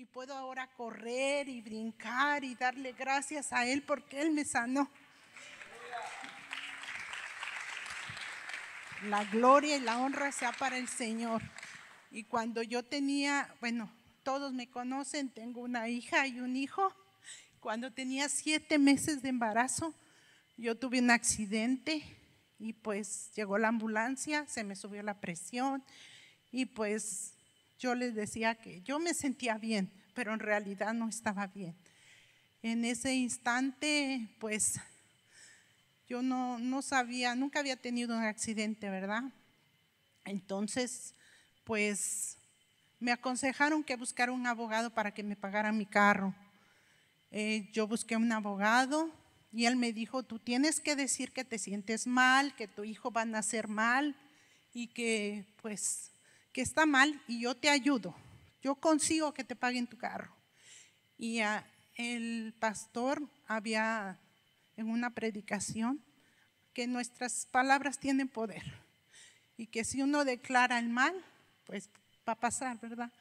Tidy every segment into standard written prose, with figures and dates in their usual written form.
y puedo ahora correr y brincar y darle gracias a Él porque Él me sanó. La gloria y la honra sea para el Señor. Y cuando yo tenía, bueno, todos me conocen, tengo una hija y un hijo. Cuando tenía 7 meses de embarazo, yo tuve un accidente y pues llegó la ambulancia, se me subió la presión y pues yo les decía que yo me sentía bien, pero en realidad no estaba bien. En ese instante, pues yo no sabía, nunca había tenido un accidente, ¿verdad? Entonces, pues me aconsejaron que buscara un abogado para que me pagara mi carro. Yo busqué un abogado y él me dijo, tú tienes que decir que te sientes mal, que tu hijo va a nacer mal y que pues que está mal y yo te ayudo. Yo consigo que te paguen tu carro. Y el pastor había en una predicación que nuestras palabras tienen poder y que si uno declara el mal, pues va a pasar, ¿verdad?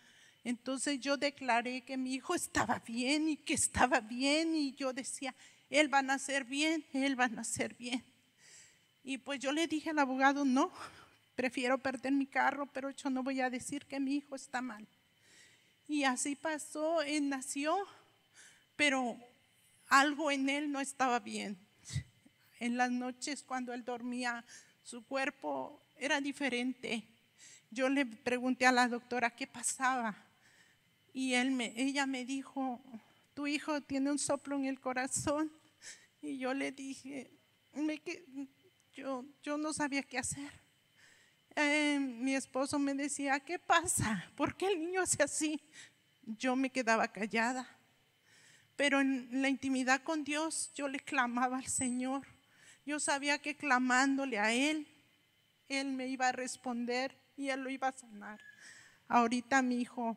Entonces yo declaré que mi hijo estaba bien y que estaba bien y yo decía, él va a nacer bien, él va a nacer bien. Y pues yo le dije al abogado, no, prefiero perder mi carro, pero yo no voy a decir que mi hijo está mal. Y así pasó, él nació, pero algo en él no estaba bien. En las noches cuando él dormía, su cuerpo era diferente. Yo le pregunté a la doctora qué pasaba y ella me dijo, tu hijo tiene un soplo en el corazón. Y yo le dije, yo no sabía qué hacer. Mi esposo me decía, ¿qué pasa? ¿Por qué el niño hace así? Yo me quedaba callada. Pero en la intimidad con Dios yo le clamaba al Señor. Yo sabía que clamándole a Él, Él me iba a responder y Él lo iba a sanar. Ahorita mi hijo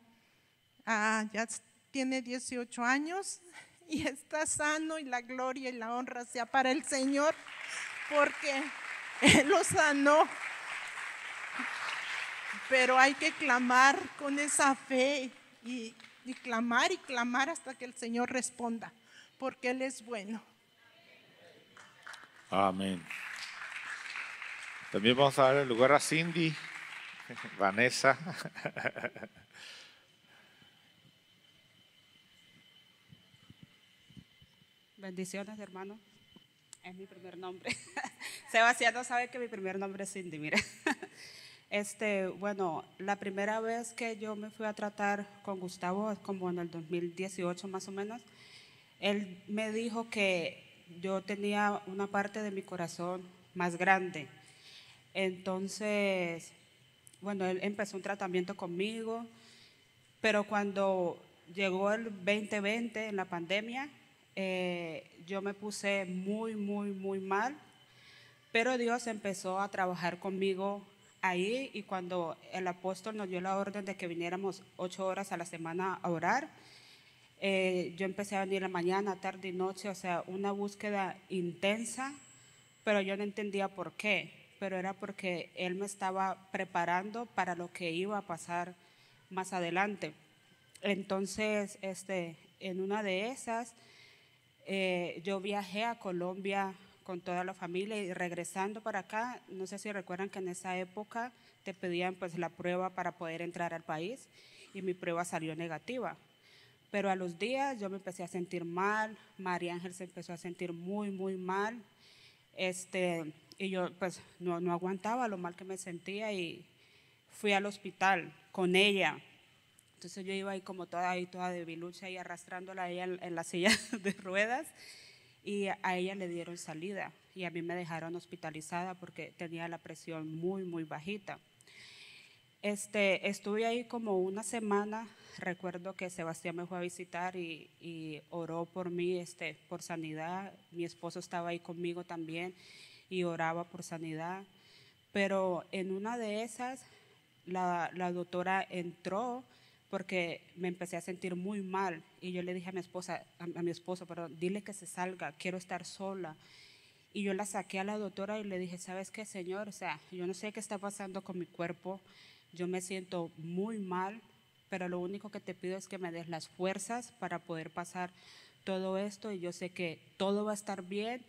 ya tiene 18 años y está sano y la gloria y la honra sea para el Señor porque Él lo sanó. Pero hay que clamar con esa fe y clamar hasta que el Señor responda, porque Él es bueno. Amén. También vamos a dar el lugar a Cindy, Vanessa. Bendiciones, hermano. Es mi primer nombre. Sebastián no sabe que mi primer nombre es Cindy, mira. Bueno, la primera vez que yo me fui a tratar con Gustavo es como en el 2018 más o menos. Él me dijo que yo tenía una parte de mi corazón más grande. Entonces, bueno, él empezó un tratamiento conmigo, pero cuando llegó el 2020, en la pandemia, yo me puse muy mal, pero Dios empezó a trabajar conmigo ahí y cuando el apóstol nos dio la orden de que viniéramos 8 horas a la semana a orar, yo empecé a venir la mañana, tarde y noche, o sea, una búsqueda intensa, pero yo no entendía por qué, pero era porque Él me estaba preparando para lo que iba a pasar más adelante. Entonces, en una de esas, yo viajé a Colombia con toda la familia y regresando para acá, no sé si recuerdan que en esa época te pedían pues la prueba para poder entrar al país y mi prueba salió negativa. Pero a los días yo me empecé a sentir mal, María Ángel se empezó a sentir muy mal, y yo pues no aguantaba lo mal que me sentía y fui al hospital con ella. Entonces yo iba ahí como toda debilucha y arrastrándola a ella en la silla de ruedas y a ella le dieron salida y a mí me dejaron hospitalizada porque tenía la presión muy bajita. Estuve ahí como una semana, recuerdo que Sebastián me fue a visitar y oró por mí, por sanidad. Mi esposo estaba ahí conmigo también y oraba por sanidad. Pero en una de esas, la doctora entró porque me empecé a sentir muy mal y yo le dije a mi esposo, perdón, dile que se salga, quiero estar sola. Y yo la saqué a la doctora y le dije, ¿sabes qué, señor? O sea, yo no sé qué está pasando con mi cuerpo, yo me siento muy mal, pero lo único que te pido es que me des las fuerzas para poder pasar todo esto y yo sé que todo va a estar bien,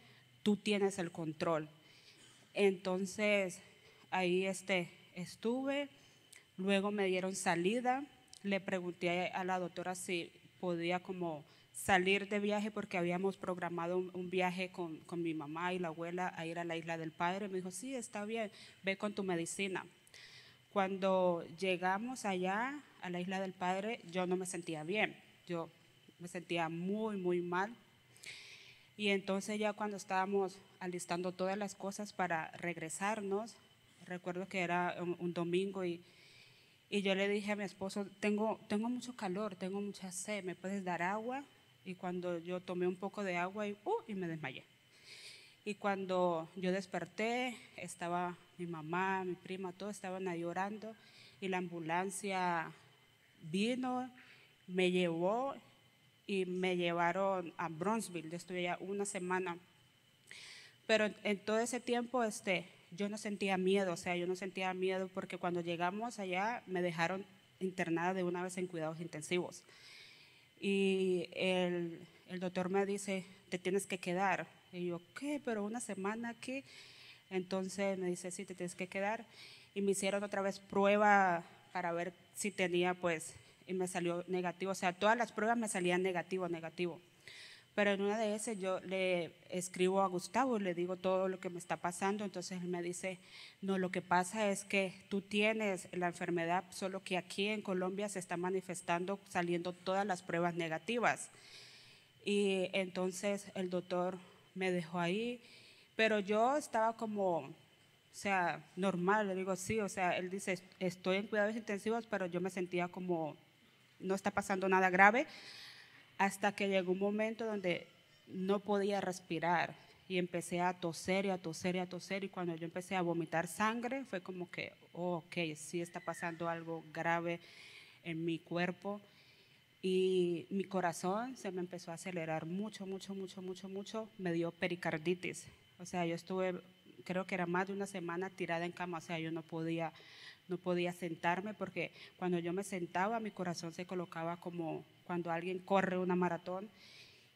tú tienes el control. Entonces, ahí estuve, luego me dieron salida, le pregunté a la doctora si podía como salir de viaje porque habíamos programado un viaje con mi mamá y la abuela a ir a la Isla del Padre. Me dijo, sí, está bien, ve con tu medicina. Cuando llegamos allá a la Isla del Padre, yo no me sentía bien, yo me sentía muy, muy mal. Y entonces ya cuando estábamos alistando todas las cosas para regresarnos, recuerdo que era un domingo y yo le dije a mi esposo, tengo mucho calor, tengo mucha sed, ¿me puedes dar agua? Y cuando yo tomé un poco de agua y me desmayé. Y cuando yo desperté, estaba mi mamá, mi prima, todos estaban ahí llorando y la ambulancia vino, me llevó y me llevaron a Bronzeville. Yo estuve allá una semana. Pero en todo ese tiempo yo no sentía miedo, o sea, yo no sentía miedo porque cuando llegamos allá me dejaron internada de una vez en cuidados intensivos. Y el doctor me dice, te tienes que quedar. Y yo, ¿qué? ¿Pero una semana aquí? Entonces me dice, sí, te tienes que quedar. Y me hicieron otra vez prueba para ver si tenía, pues, y me salió negativo. O sea, todas las pruebas me salían negativo. Pero en una de esas yo le escribo a Gustavo y le digo todo lo que me está pasando. Entonces él me dice, no, lo que pasa es que tú tienes la enfermedad, solo que aquí en Colombia se está manifestando, saliendo todas las pruebas negativas. Y entonces el doctor me dejó ahí, pero yo estaba como, o sea, normal, le digo sí, o sea, él dice, estoy en cuidados intensivos, pero yo me sentía como, no está pasando nada grave, hasta que llegó un momento donde no podía respirar y empecé a toser y cuando yo empecé a vomitar sangre fue como que, oh, ok, sí está pasando algo grave en mi cuerpo y mi corazón se me empezó a acelerar mucho, me dio pericarditis, o sea, yo estuve, creo que era más de una semana tirada en cama, o sea, yo no podía sentarme porque cuando yo me sentaba mi corazón se colocaba como cuando alguien corre una maratón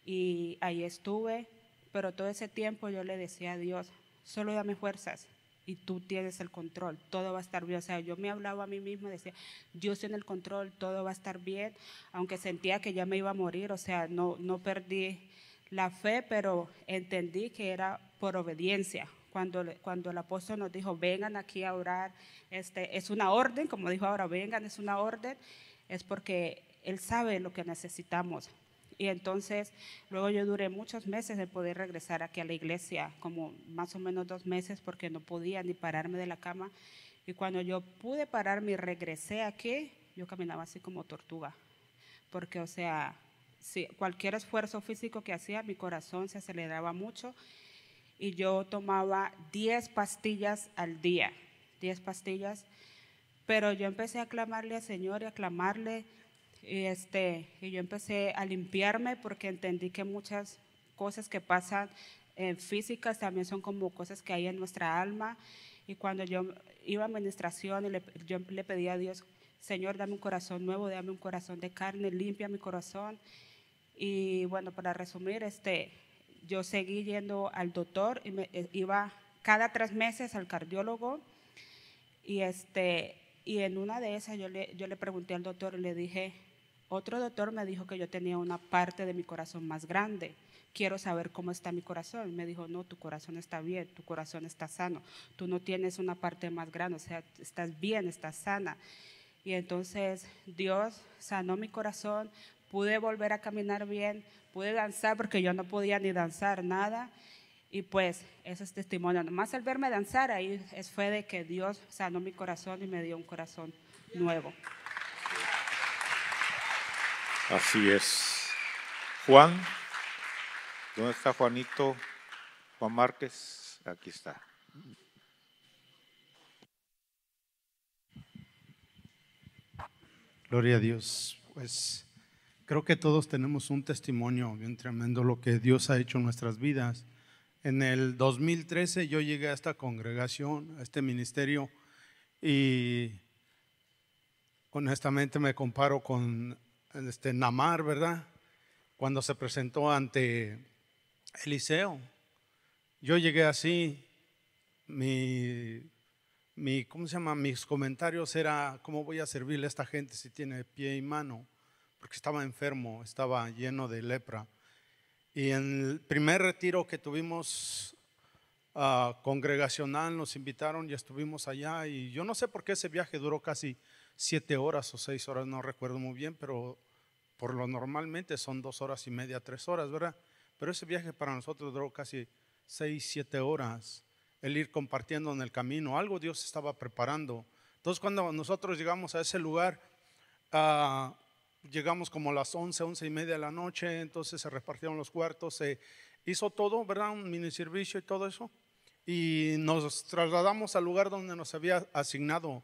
y ahí estuve, pero todo ese tiempo yo le decía a Dios, solo dame fuerzas y tú tienes el control, todo va a estar bien, o sea, yo me hablaba a mí misma, decía, Dios tiene el control, todo va a estar bien, aunque sentía que ya me iba a morir, o sea, no perdí la fe, pero entendí que era por obediencia. Cuando el apóstol nos dijo, vengan aquí a orar, es una orden, como dijo ahora, vengan, es una orden, es porque Él sabe lo que necesitamos. Y entonces, luego yo duré muchos meses de poder regresar aquí a la iglesia, como más o menos 2 meses, porque no podía ni pararme de la cama. Y cuando yo pude pararme y regresé aquí, yo caminaba así como tortuga, porque, o sea, si cualquier esfuerzo físico que hacía, mi corazón se aceleraba mucho y yo tomaba 10 pastillas al día, 10 pastillas, pero yo empecé a clamarle al Señor y a clamarle y yo empecé a limpiarme porque entendí que muchas cosas que pasan físicas también son como cosas que hay en nuestra alma y cuando yo iba a administración yo le pedía a Dios, Señor, dame un corazón nuevo, dame un corazón de carne, limpia mi corazón. Y bueno, para resumir, yo seguí yendo al doctor y iba cada 3 meses al cardiólogo y, y en una de esas yo le pregunté al doctor y le dije, otro doctor me dijo que yo tenía una parte de mi corazón más grande, quiero saber cómo está mi corazón. Me dijo, no, tu corazón está bien, tu corazón está sano, tú no tienes una parte más grande, o sea, estás bien, estás sana. Y entonces Dios sanó mi corazón, pude volver a caminar bien, pude danzar porque yo no podía ni danzar nada. Y pues ese es testimonio. Nomás al verme danzar ahí fue de que Dios sanó mi corazón y me dio un corazón nuevo. Así es. Juan, ¿dónde está Juanito? Juan Márquez, aquí está. Gloria a Dios. Pues creo que todos tenemos un testimonio bien tremendo lo que Dios ha hecho en nuestras vidas. En el 2013 yo llegué a esta congregación, a este ministerio, y honestamente me comparo con Namar, ¿verdad? Cuando se presentó ante Eliseo. Yo llegué así, ¿cómo se llama? Mis comentarios era, ¿cómo voy a servirle a esta gente si tiene pie y mano? Porque estaba enfermo, estaba lleno de lepra. Y en el primer retiro que tuvimos congregacional nos invitaron y estuvimos allá, y yo no sé por qué ese viaje duró casi 7 horas o 6 horas, no recuerdo muy bien, pero por lo normalmente son 2 horas y media, 3 horas, ¿verdad? Pero ese viaje para nosotros duró casi 6, 7 horas, el ir compartiendo en el camino, algo Dios estaba preparando. Entonces cuando nosotros llegamos a ese lugar, llegamos como a las 11, 11 y media de la noche, entonces se repartieron los cuartos, se hizo todo, ¿verdad? Un mini servicio y todo eso, y nos trasladamos al lugar donde nos había asignado.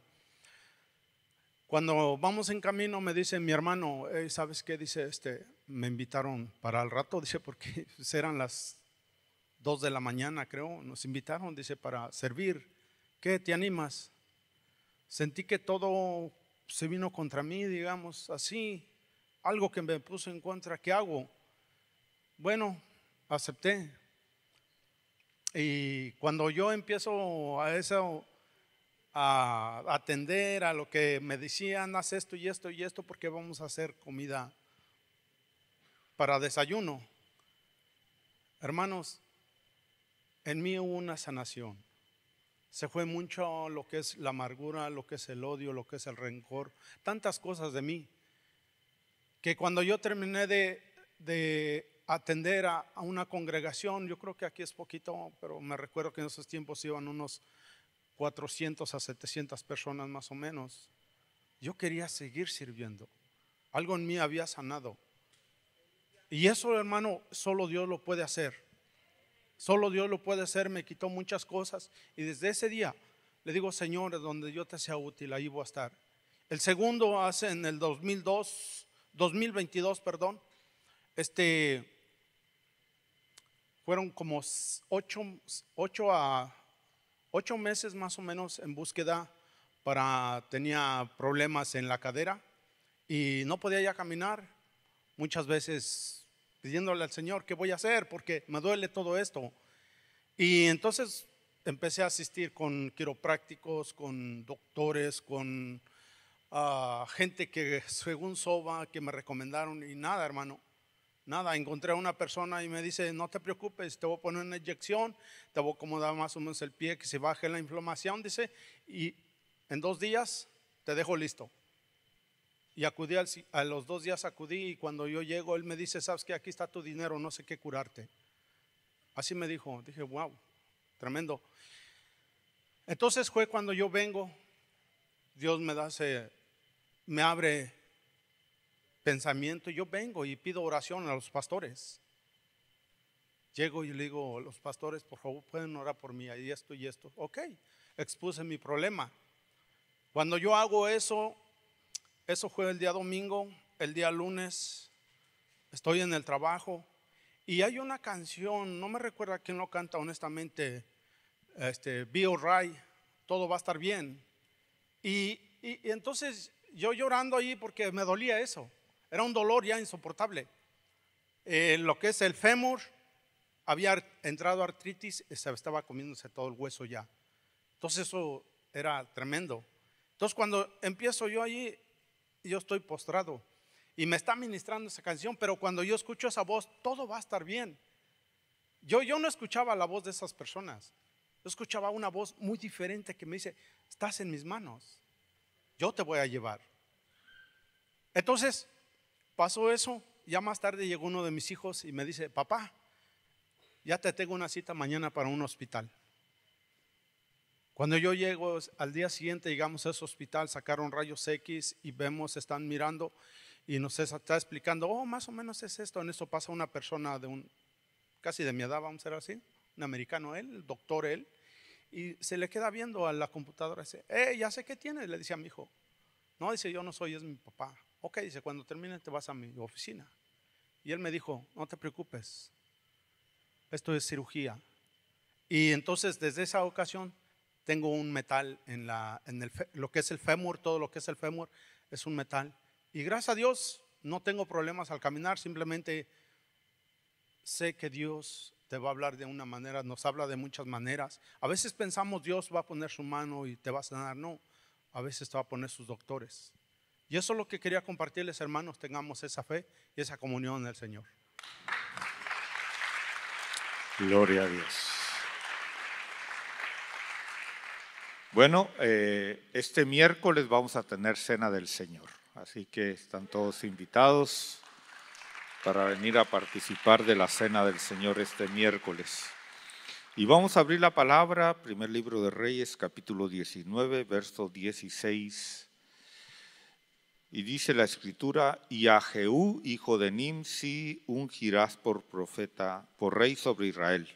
Cuando vamos en camino me dice mi hermano, ¿sabes qué? Dice, me invitaron para el rato, dice, porque eran las 2 de la mañana, creo, nos invitaron, dice, para servir. ¿Qué? ¿Te animas? Sentí que todo se vino contra mí, digamos, así, algo que me puso en contra. ¿Qué hago? Bueno, acepté. Y cuando yo empiezo a eso, a atender a lo que me decían, haz esto y esto y esto, porque vamos a hacer comida para desayuno. Hermanos, en mí hubo una sanación. Se fue mucho lo que es la amargura, lo que es el odio, lo que es el rencor, tantas cosas de mí, que cuando yo terminé de atender a una congregación, yo creo que aquí es poquito, pero me recuerdo que en esos tiempos iban unos 400 a 700 personas más o menos. Yo quería seguir sirviendo. Algo en mí había sanado. Y eso, hermano, solo Dios lo puede hacer. Solo Dios lo puede hacer. Me quitó muchas cosas. Y desde ese día le digo, Señor, donde yo te sea útil, ahí voy a estar. El segundo hace en el 2022, perdón. Fueron como 8 meses más o menos en búsqueda. Tenía problemas en la cadera y no podía ya caminar. Muchas veces pidiéndole al Señor, ¿qué voy a hacer? Porque me duele todo esto. Y entonces empecé a asistir con quiroprácticos, con doctores, con gente que según SOBA que me recomendaron, y nada, hermano. Nada, encontré a una persona y me dice, no te preocupes, te voy a poner una inyección, te voy a acomodar más o menos el pie, que se baje la inflamación, dice, y en 2 días te dejo listo. Y acudí a los 2 días acudí, y cuando yo llego, él me dice, sabes que aquí está tu dinero, no sé qué curarte. Así me dijo. Dije, wow, tremendo. Entonces fue cuando yo vengo, Dios me abre pensamiento. Yo vengo y pido oración a los pastores. Llego y le digo, los pastores, por favor, pueden orar por mí, y esto y esto. Ok, expuse mi problema. Cuando yo hago eso fue el día domingo. El día lunes estoy en el trabajo y hay una canción, no me recuerdo quién lo canta honestamente, Be Alright, todo va a estar bien. Y entonces yo llorando ahí porque me dolía eso. Era un dolor ya insoportable. Lo que es el fémur, había entrado artritis, se estaba comiéndose todo el hueso ya. Entonces eso era tremendo. Entonces cuando empiezo yo allí, yo estoy postrado y me está ministrando esa canción, pero cuando yo escucho esa voz, todo va a estar bien. Yo no escuchaba la voz de esas personas. Yo escuchaba una voz muy diferente que me dice, estás en mis manos, yo te voy a llevar. Entonces pasó eso. Ya más tarde llegó uno de mis hijos y me dice, papá, ya te tengo una cita mañana para un hospital. Cuando yo llego al día siguiente, llegamos a ese hospital, sacaron rayos X y vemos, están mirando y nos está explicando, más o menos es esto. En eso pasa una persona casi de mi edad, vamos a ser así, un americano él, el doctor él, y se le queda viendo a la computadora y dice, ya sé qué tiene, le dice a mi hijo. No, dice, yo no soy, es mi papá. Ok, dice, cuando termine te vas a mi oficina. Y él me dijo, no te preocupes, esto es cirugía. Y entonces desde esa ocasión tengo un metal en lo que es el fémur, todo lo que es el fémur es un metal. Y gracias a Dios no tengo problemas al caminar, simplemente sé que Dios te va a hablar de una manera, nos habla de muchas maneras. A veces pensamos Dios va a poner su mano y te va a sanar, no, a veces te va a poner sus doctores. Y eso es lo que quería compartirles, hermanos, tengamos esa fe y esa comunión en el Señor. Gloria a Dios. Bueno, este miércoles vamos a tener Cena del Señor, así que están todos invitados para venir a participar de la Cena del Señor este miércoles. Y vamos a abrir la palabra, primer libro de Reyes, capítulo 19, verso 16. Y dice la Escritura: y a Jehú, hijo de Nimsi, ungirás por profeta, por rey sobre Israel.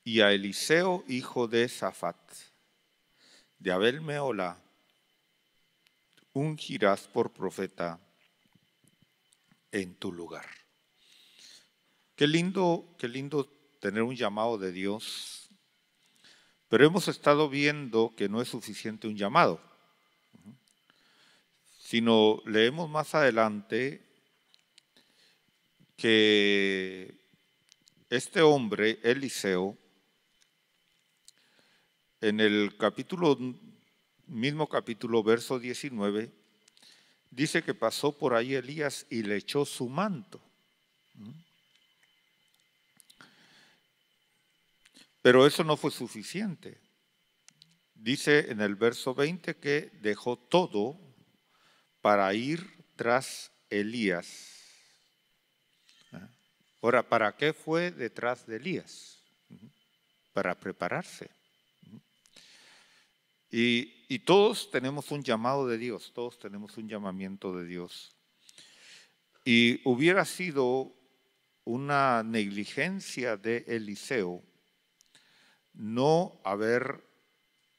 Y a Eliseo, hijo de Safat, de Abel Meola, ungirás por profeta en tu lugar. Qué lindo tener un llamado de Dios, pero hemos estado viendo que no es suficiente un llamado, sino leemos más adelante que este hombre, Eliseo, en el mismo capítulo, verso 19, dice que pasó por ahí Elías y le echó su manto. Pero eso no fue suficiente. Dice en el verso 20 que dejó todo para ir tras Elías. Ahora, ¿para qué fue detrás de Elías? Para prepararse. Y todos tenemos un llamado de Dios, todos tenemos un llamamiento de Dios. Y hubiera sido una negligencia de Eliseo no haber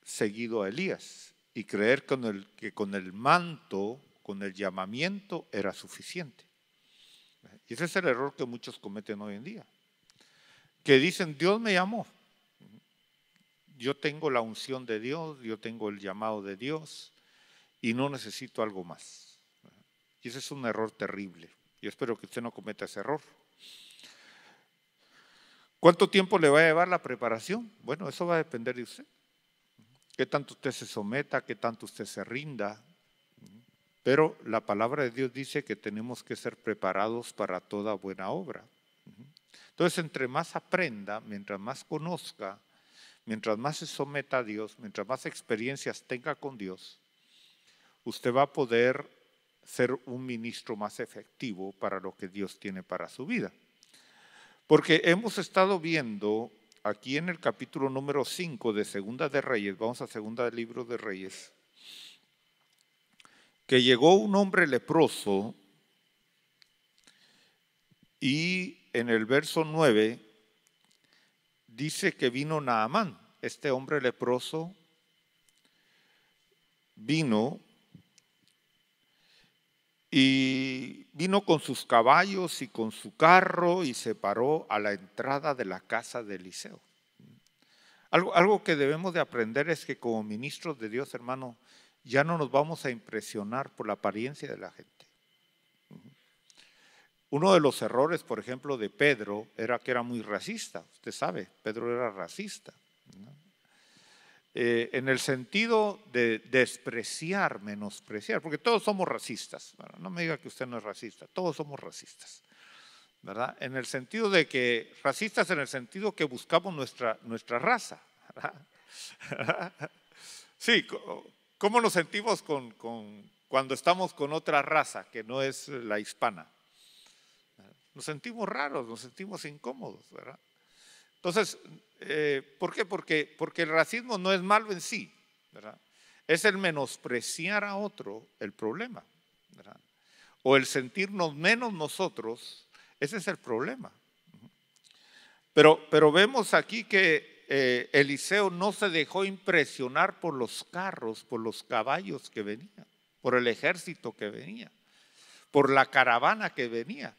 seguido a Elías y creer que con el manto, con el llamamiento era suficiente. Y ese es el error que muchos cometen hoy en día, que dicen: Dios me llamó, yo tengo la unción de Dios, yo tengo el llamado de Dios y no necesito algo más. Y ese es un error terrible. Yo espero que usted no cometa ese error. ¿Cuánto tiempo le va a llevar la preparación? Bueno, eso va a depender de usted. Qué tanto usted se someta, qué tanto usted se rinda. Pero la palabra de Dios dice que tenemos que ser preparados para toda buena obra. Entonces, entre más aprenda, mientras más conozca, mientras más se someta a Dios, mientras más experiencias tenga con Dios, usted va a poder ser un ministro más efectivo para lo que Dios tiene para su vida. Porque hemos estado viendo aquí en el capítulo número 5 de Segunda de Reyes, vamos a Segunda del libro de Reyes, que llegó un hombre leproso y en el verso 9 dice que vino Naamán. Este hombre leproso vino con sus caballos y con su carro y se paró a la entrada de la casa de Eliseo. Algo que debemos de aprender es que como ministros de Dios, hermano, ya no nos vamos a impresionar por la apariencia de la gente. Uno de los errores, por ejemplo, de Pedro era que era muy racista. Usted sabe, Pedro era racista, ¿no? En el sentido de despreciar, menospreciar, porque todos somos racistas. Bueno, no me diga que usted no es racista, todos somos racistas, ¿verdad? En el sentido de que, racistas en el sentido que buscamos nuestra raza, ¿verdad? Sí, ¿cómo nos sentimos cuando estamos con otra raza que no es la hispana? Nos sentimos raros, nos sentimos incómodos, ¿verdad? Entonces, ¿por qué? Porque el racismo no es malo en sí, ¿verdad? Es el menospreciar a otro el problema, ¿verdad? O el sentirnos menos nosotros, ese es el problema. Pero vemos aquí que Eliseo no se dejó impresionar por los carros, por los caballos que venían, por el ejército que venía, por la caravana que venía.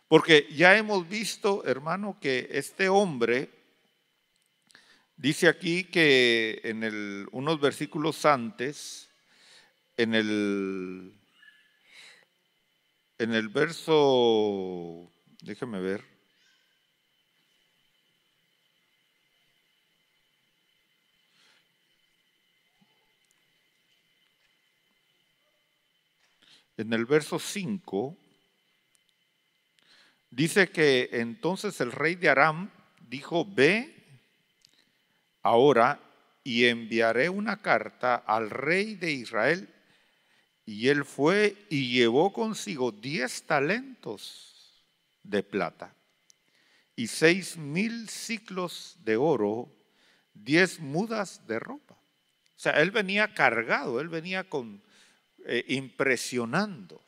Porque ya hemos visto, hermano, que este hombre, dice aquí que en unos versículos antes, en el verso, déjeme ver. En el verso 5 dice que entonces el rey de Aram dijo: ve ahora y enviaré una carta al rey de Israel. Y él fue y llevó consigo 10 talentos de plata y 6,000 siclos de oro, 10 mudas de ropa. O sea, él venía cargado, él venía impresionando.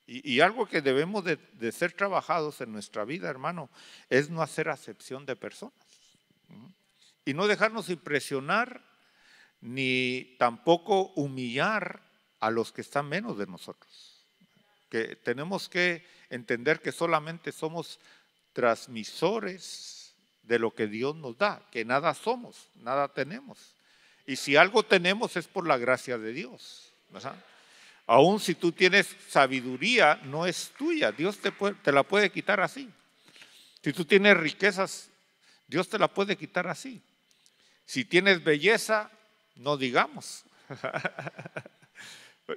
Y algo que debemos de ser trabajados en nuestra vida, hermano, es no hacer acepción de personas. Y no dejarnos impresionar ni tampoco humillar a los que están menos de nosotros. Que tenemos que entender que solamente somos transmisores de lo que Dios nos da, que nada somos, nada tenemos. Y si algo tenemos es por la gracia de Dios, ¿verdad? Aún si tú tienes sabiduría, no es tuya, Dios te la puede quitar así. Si tú tienes riquezas, Dios te la puede quitar así. Si tienes belleza, no digamos.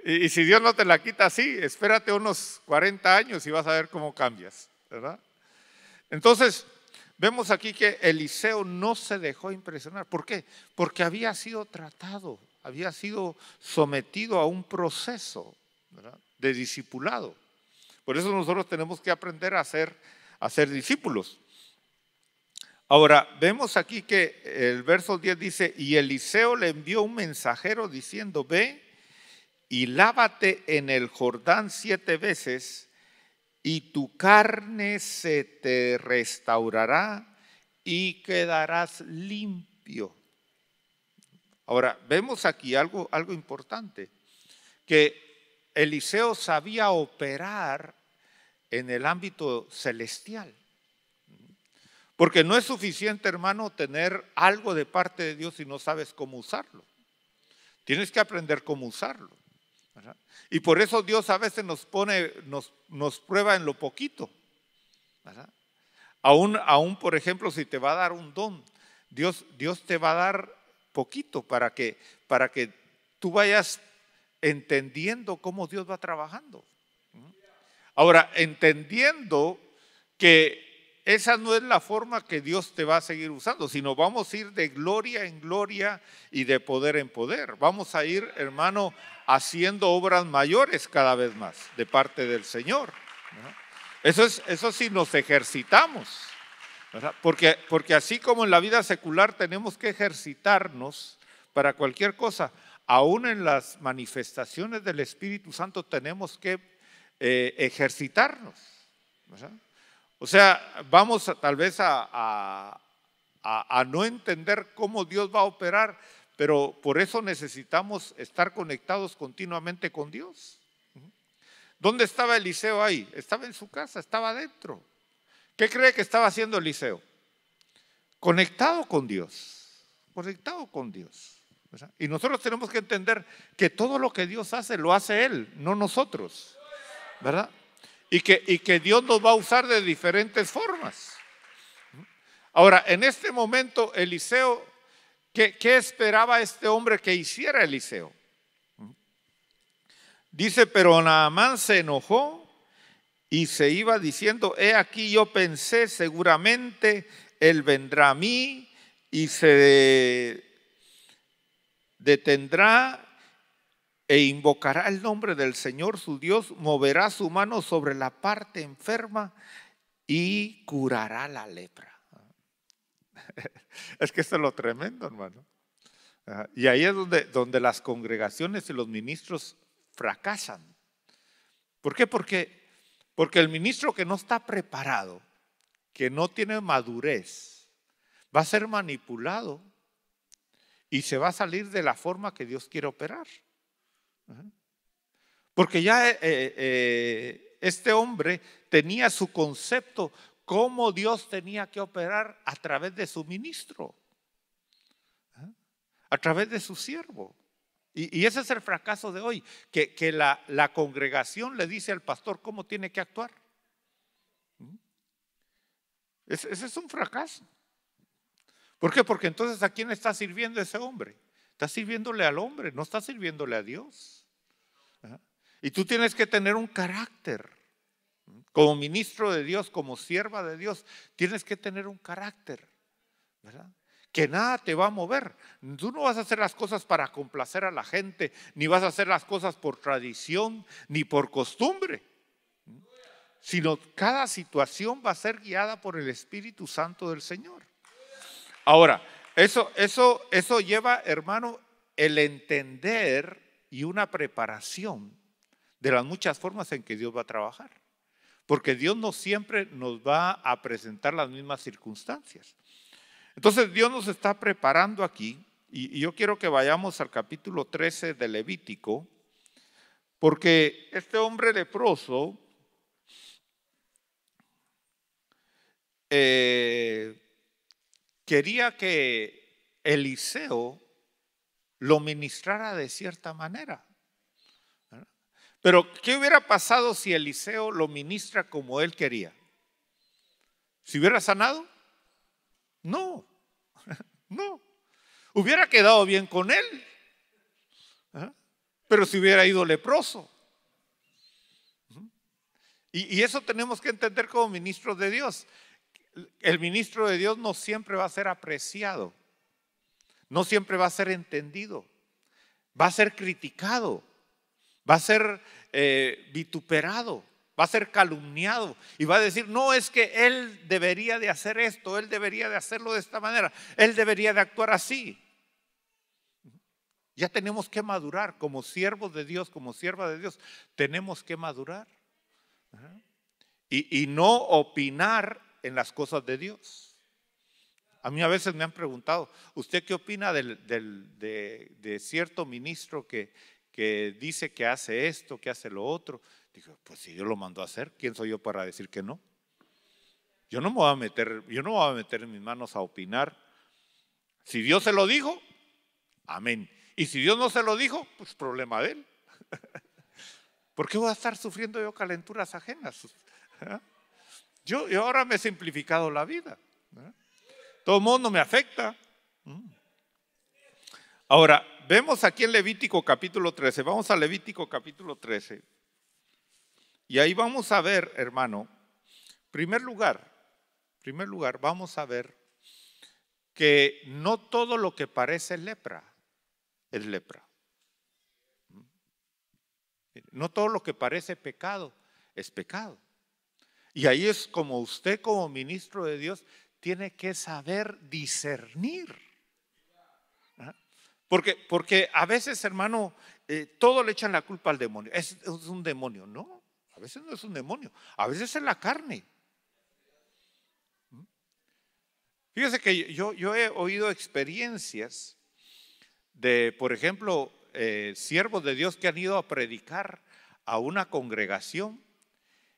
Y si Dios no te la quita así, espérate unos 40 años y vas a ver cómo cambias, ¿verdad? Entonces, vemos aquí que Eliseo no se dejó impresionar. ¿Por qué? Porque había sido tratado, había sido sometido a un proceso, ¿verdad?, de discipulado. Por eso nosotros tenemos que aprender a ser discípulos. Ahora, vemos aquí que el verso 10 dice: y Eliseo le envió un mensajero diciendo: ve y lávate en el Jordán 7 veces y tu carne se te restaurará y quedarás limpio. Ahora, vemos aquí algo importante, que Eliseo sabía operar en el ámbito celestial. Porque no es suficiente, hermano, tener algo de parte de Dios si no sabes cómo usarlo. Tienes que aprender cómo usarlo, ¿verdad? Y por eso Dios a veces nos prueba en lo poquito, ¿verdad? Aún, por ejemplo, si te va a dar un don, Dios te va a dar poquito para que tú vayas entendiendo cómo Dios va trabajando. Ahora, entendiendo que esa no es la forma que Dios te va a seguir usando, sino vamos a ir de gloria en gloria y de poder en poder. Vamos a ir, hermano, haciendo obras mayores cada vez más de parte del Señor, ¿no? Eso sí nos ejercitamos, ¿verdad? Porque así como en la vida secular tenemos que ejercitarnos para cualquier cosa, aún en las manifestaciones del Espíritu Santo tenemos que ejercitarnos, ¿verdad? O sea, vamos tal vez a no entender cómo Dios va a operar, pero por eso necesitamos estar conectados continuamente con Dios. ¿Dónde estaba Eliseo ahí? Estaba en su casa, estaba adentro. ¿Qué cree que estaba haciendo Eliseo? Conectado con Dios, conectado con Dios, ¿verdad? Y nosotros tenemos que entender que todo lo que Dios hace, lo hace Él, no nosotros, ¿verdad? Y que Dios nos va a usar de diferentes formas. Ahora, en este momento, Eliseo, ¿qué esperaba este hombre que hiciera Eliseo? Dice: pero Naamán se enojó y se iba diciendo: he aquí, yo pensé, seguramente él vendrá a mí y se detendrá e invocará el nombre del Señor su Dios, moverá su mano sobre la parte enferma y curará la lepra. Es que esto es lo tremendo, hermano. Y ahí es donde las congregaciones y los ministros fracasan. ¿Por qué? Porque el ministro que no está preparado, que no tiene madurez, va a ser manipulado y se va a salir de la forma que Dios quiere operar. Porque ya este hombre tenía su concepto cómo Dios tenía que operar a través de su ministro, a través de su siervo. Y ese es el fracaso de hoy, que la congregación le dice al pastor cómo tiene que actuar. Ese es un fracaso. ¿Por qué? Porque entonces ¿a quién está sirviendo ese hombre? Está sirviéndole al hombre, no está sirviéndole a Dios. Y tú tienes que tener un carácter. Como ministro de Dios, como sierva de Dios, tienes que tener un carácter, ¿verdad? Que nada te va a mover. Tú no vas a hacer las cosas para complacer a la gente, ni vas a hacer las cosas por tradición, ni por costumbre, sino cada situación va a ser guiada por el Espíritu Santo del Señor. Ahora, eso lleva, hermano, el entender y una preparación de las muchas formas en que Dios va a trabajar. Porque Dios no siempre nos va a presentar las mismas circunstancias. Entonces Dios nos está preparando aquí, y yo quiero que vayamos al capítulo 13 de Levítico, porque este hombre leproso quería que Eliseo lo ministrara de cierta manera. Pero ¿qué hubiera pasado si Eliseo lo ministra como él quería? ¿Si hubiera sanado? No, no. Hubiera quedado bien con él, pero si hubiera ido leproso. Y eso tenemos que entender como ministros de Dios. El ministro de Dios no siempre va a ser apreciado, no siempre va a ser entendido, va a ser criticado, va a ser vituperado, va a ser calumniado y va a decir, no, es que él debería de hacer esto, él debería de hacerlo de esta manera, él debería de actuar así. Ya tenemos que madurar como siervos de Dios, como sierva de Dios, tenemos que madurar y no opinar en las cosas de Dios. A mí a veces me han preguntado, ¿usted qué opina de cierto ministro que dice que hace esto, que hace lo otro? Digo, pues si Dios lo mandó a hacer, ¿quién soy yo para decir que no? Yo no me voy a meter en mis manos a opinar. Si Dios se lo dijo, amén. Y si Dios no se lo dijo, pues problema de él. ¿Por qué voy a estar sufriendo yo calenturas ajenas? Yo ahora me he simplificado la vida. Todo el mundo me afecta. Ahora, vemos aquí en Levítico capítulo 13. Vamos a Levítico capítulo 13. Y ahí vamos a ver, hermano, primer lugar, vamos a ver que no todo lo que parece lepra es lepra. No todo lo que parece pecado es pecado. Y ahí es como usted como ministro de Dios tiene que saber discernir. Porque a veces, hermano, todo le echan la culpa al demonio. Es un demonio. No, a veces no es un demonio. A veces es la carne. Fíjese que yo he oído experiencias de, por ejemplo, siervos de Dios que han ido a predicar a una congregación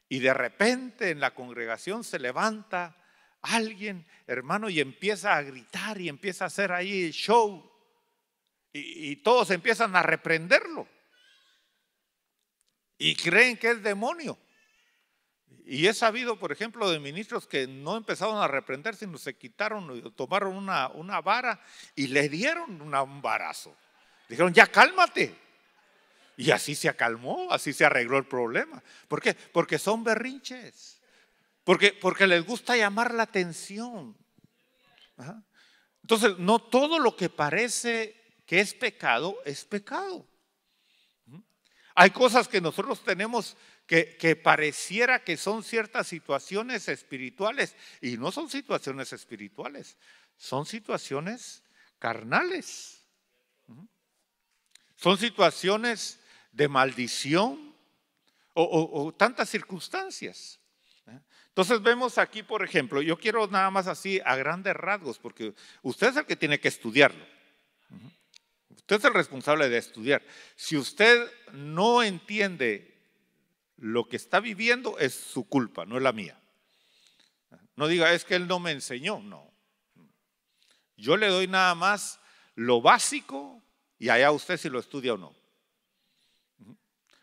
y de repente en la congregación se levanta alguien, hermano, y empieza a gritar y empieza a hacer ahí show y todos empiezan a reprenderlo y creen que es demonio. Y he sabido, por ejemplo, de ministros que no empezaron a reprender, sino se quitaron, tomaron una vara y le dieron un varazo. Dijeron, ya cálmate. Y así se acalmó, así se arregló el problema. ¿Por qué? Porque son berrinches. Porque les gusta llamar la atención. Entonces, no todo lo que parece que es pecado, es pecado. Hay cosas que nosotros tenemos que pareciera que son ciertas situaciones espirituales y no son situaciones espirituales, son situaciones carnales. Son situaciones de maldición o tantas circunstancias. Entonces vemos aquí, por ejemplo, yo quiero nada más así a grandes rasgos, porque usted es el que tiene que estudiarlo. Usted es el responsable de estudiar. Si usted no entiende lo que está viviendo, es su culpa, no es la mía. No diga, es que él no me enseñó. No. Yo le doy nada más lo básico Y allá usted si lo estudia o no.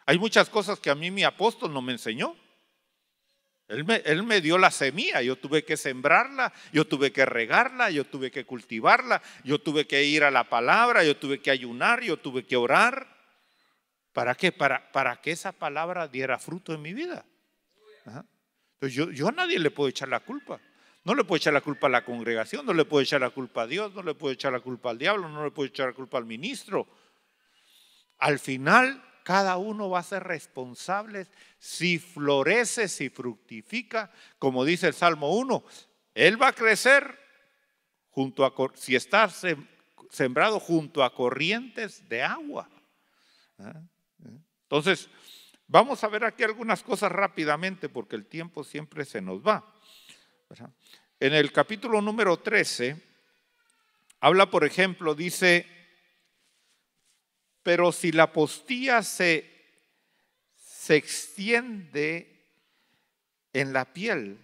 Hay muchas cosas que a mí mi apóstol no me enseñó. Él me dio la semilla, yo tuve que sembrarla, yo tuve que regarla, yo tuve que cultivarla, yo tuve que ir a la palabra, yo tuve que ayunar, yo tuve que orar. ¿Para qué? Para que esa palabra diera fruto en mi vida. Ajá. Entonces yo a nadie le puedo echar la culpa. No le puedo echar la culpa a la congregación, no le puedo echar la culpa a Dios, no le puedo echar la culpa al diablo, no le puedo echar la culpa al ministro. Al final, cada uno va a ser responsable si florece, si fructifica, como dice el Salmo 1. Él va a crecer si está sembrado junto a corrientes de agua. Entonces, vamos a ver aquí algunas cosas rápidamente porque el tiempo siempre se nos va. En el capítulo número 13, habla, por ejemplo, dice: pero si la apostía se extiende en la piel,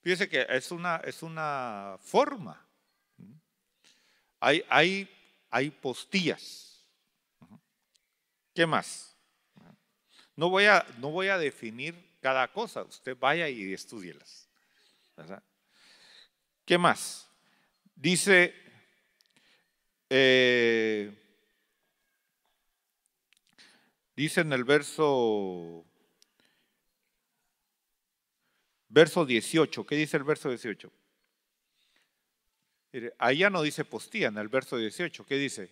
fíjese que es una forma. Hay postillas. ¿Qué más? No voy a definir cada cosa, usted vaya y estúdielas. ¿Verdad? ¿Qué más? Dice, dice en el verso 18, ¿qué dice el verso 18? Ahí ya no dice postilla, en el verso 18, ¿qué dice?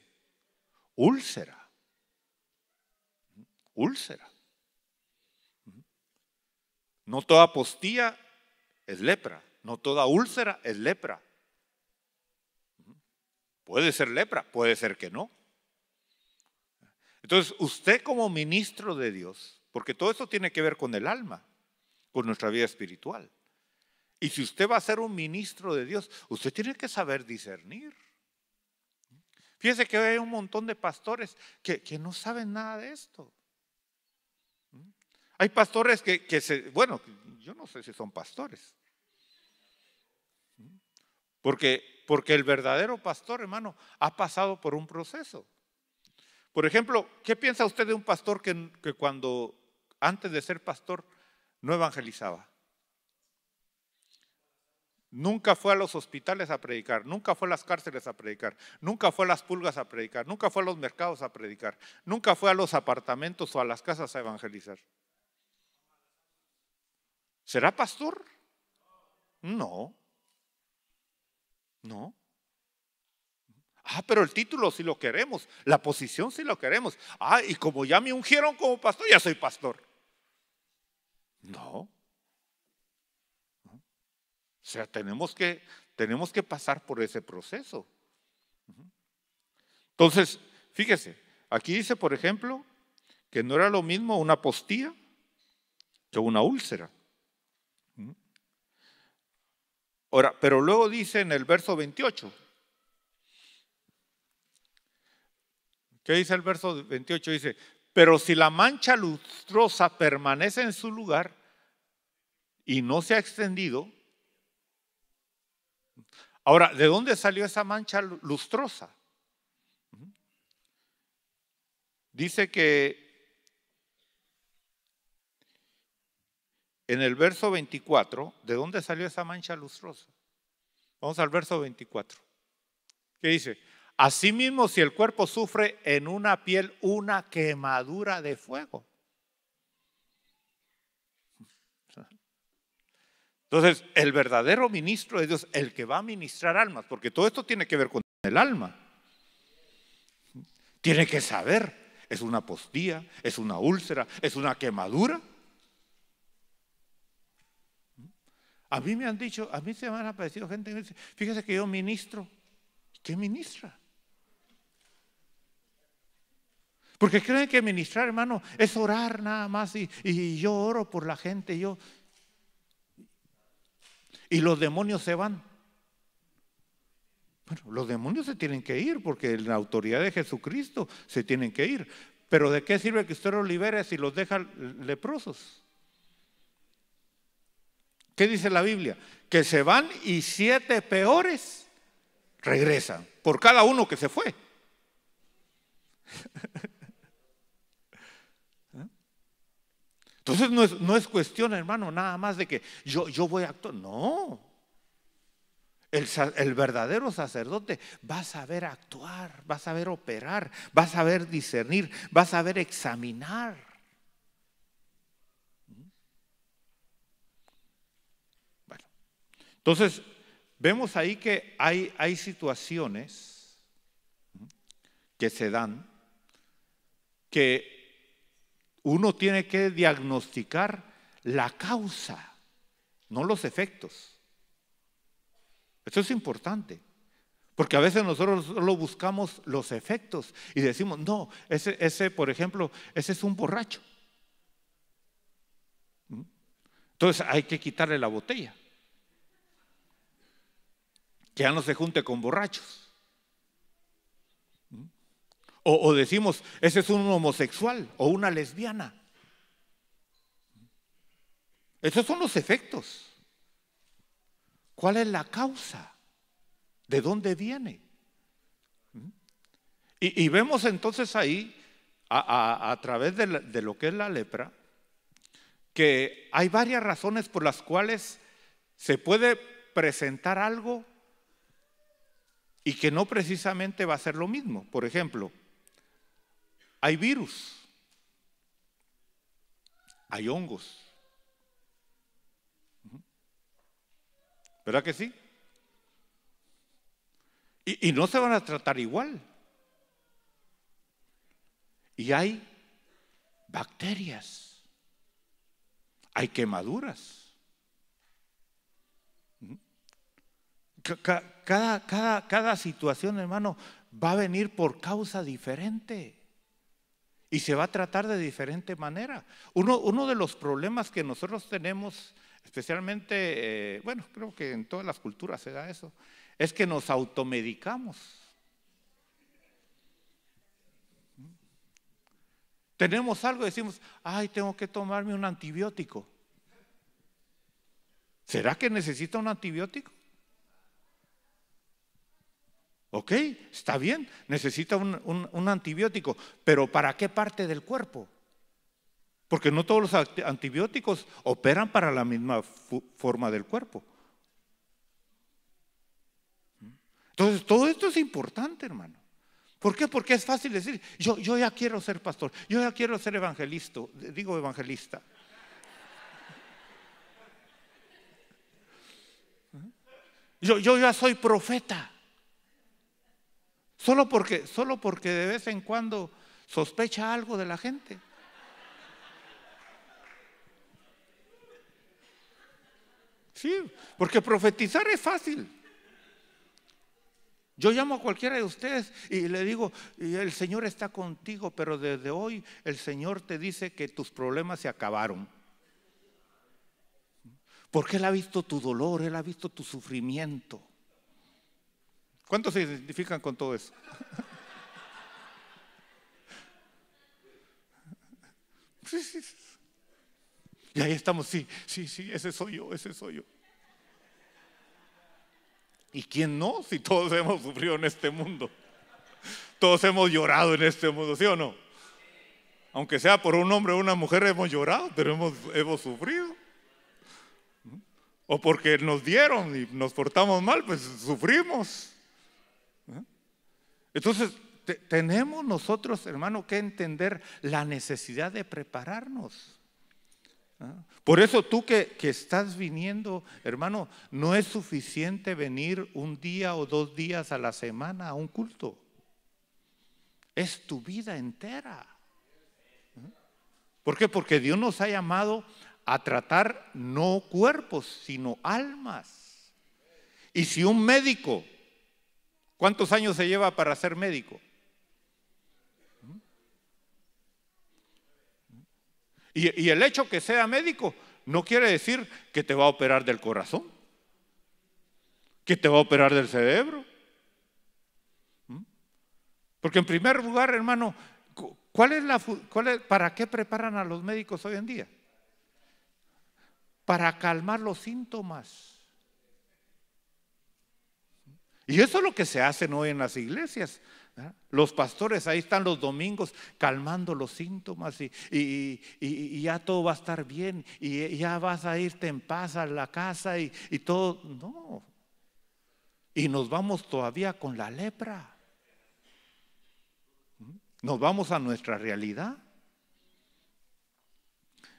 Úlcera. Úlcera. No toda postilla es lepra, no toda úlcera es lepra. Puede ser lepra, puede ser que no. Entonces, usted como ministro de Dios, porque todo esto tiene que ver con el alma, con nuestra vida espiritual. Y si usted va a ser un ministro de Dios, usted tiene que saber discernir. Fíjese que hay un montón de pastores que no saben nada de esto. Hay pastores bueno, yo no sé si son pastores. Porque el verdadero pastor, hermano, ha pasado por un proceso. Por ejemplo, ¿qué piensa usted de un pastor que cuando antes de ser pastor no evangelizaba? Nunca fue a los hospitales a predicar, nunca fue a las cárceles a predicar, nunca fue a las pulgas a predicar, nunca fue a los mercados a predicar, nunca fue a los apartamentos o a las casas a evangelizar. ¿Será pastor? No. No. Pero el título sí lo queremos, la posición sí lo queremos. Y como ya me ungieron como pastor, ya soy pastor. No. O sea, tenemos que pasar por ese proceso. Entonces, fíjese, aquí dice, por ejemplo, que no era lo mismo una postilla que una úlcera. Ahora, pero luego dice en el verso 28. ¿Qué dice el verso 28? Dice, pero si la mancha lustrosa permanece en su lugar y no se ha extendido. Ahora, ¿de dónde salió esa mancha lustrosa? Dice que en el verso 24, ¿de dónde salió esa mancha lustrosa? Vamos al verso 24. ¿Qué dice? Asimismo, si el cuerpo sufre en una piel una quemadura de fuego. Entonces, el verdadero ministro de Dios, el que va a ministrar almas, porque todo esto tiene que ver con el alma, tiene que saber, ¿es una postilla? ¿Es una úlcera? ¿Es una quemadura? A mí me han dicho, a mí se me han aparecido gente que me dice, fíjese que yo ministro. ¿Qué ministra? Porque creen que ministrar, hermano, es orar nada más y yo oro por la gente, y los demonios se van. Bueno, los demonios se tienen que ir porque en la autoridad de Jesucristo se tienen que ir. Pero ¿de qué sirve que usted los libere si los deja leprosos? ¿Qué dice la Biblia? Que se van y 7 peores regresan. por cada uno que se fue. Entonces no es cuestión, hermano, nada más de que yo voy a actuar. No. El verdadero sacerdote va a saber actuar, va a saber operar, va a saber discernir, va a saber examinar. Bueno, entonces vemos ahí que hay situaciones que se dan que uno tiene que diagnosticar la causa, no los efectos. Esto es importante, porque a veces nosotros solo buscamos los efectos y decimos, no, ese por ejemplo, ese es un borracho. Entonces hay que quitarle la botella, que ya no se junte con borrachos. O decimos, ese es un homosexual o una lesbiana. Esos son los efectos. ¿Cuál es la causa? ¿De dónde viene? Y vemos entonces ahí, a través de lo que es la lepra, que hay varias razones por las cuales se puede presentar algo y que no precisamente va a ser lo mismo. Por ejemplo, hay virus, hay hongos. ¿Verdad que sí? Y no se van a tratar igual. Y hay bacterias, hay quemaduras. Cada situación, hermano, va a venir por causa diferente. Y se va a tratar de diferente manera. Uno de los problemas que nosotros tenemos, especialmente, bueno, creo que en todas las culturas se da eso, es que nos automedicamos. Tenemos algo y decimos, ay, tengo que tomarme un antibiótico. ¿Será que necesita un antibiótico? Ok, está bien, necesita un antibiótico, pero ¿para qué parte del cuerpo? Porque no todos los antibióticos operan para la misma forma del cuerpo. Entonces, todo esto es importante, hermano. ¿Por qué? Porque es fácil decir, yo ya quiero ser pastor, yo ya quiero ser evangelista. Yo ya soy profeta. Solo porque de vez en cuando sospecha algo de la gente. Sí, porque profetizar es fácil. Yo llamo a cualquiera de ustedes y le digo, y el Señor está contigo, pero desde hoy el Señor te dice que tus problemas se acabaron. Porque Él ha visto tu dolor, Él ha visto tu sufrimiento. ¿Cuántos se identifican con todo eso? Sí. Y ahí estamos, sí, ese soy yo. ¿Y quién no? Si todos hemos sufrido en este mundo. Todos hemos llorado en este mundo, ¿sí o no? Aunque sea por un hombre o una mujer hemos llorado, pero hemos sufrido. O porque nos dieron y nos portamos mal, pues sufrimos. Entonces, tenemos nosotros, hermano, que entender la necesidad de prepararnos. Por eso tú que estás viniendo, hermano, no es suficiente venir un día o 2 días a la semana a un culto. Es tu vida entera. ¿Por qué? Porque Dios nos ha llamado a tratar no cuerpos, sino almas. Y si un médico, ¿cuántos años se lleva para ser médico? Y el hecho que sea médico no quiere decir que te va a operar del corazón, que te va a operar del cerebro. Porque en primer lugar, hermano, ¿para qué preparan a los médicos hoy en día? Para calmar los síntomas. Y eso es lo que se hace hoy en las iglesias. Los pastores ahí están los domingos calmando los síntomas y ya todo va a estar bien y ya vas a irte en paz a la casa y todo. No. Y nos vamos todavía con la lepra. Nos vamos a nuestra realidad.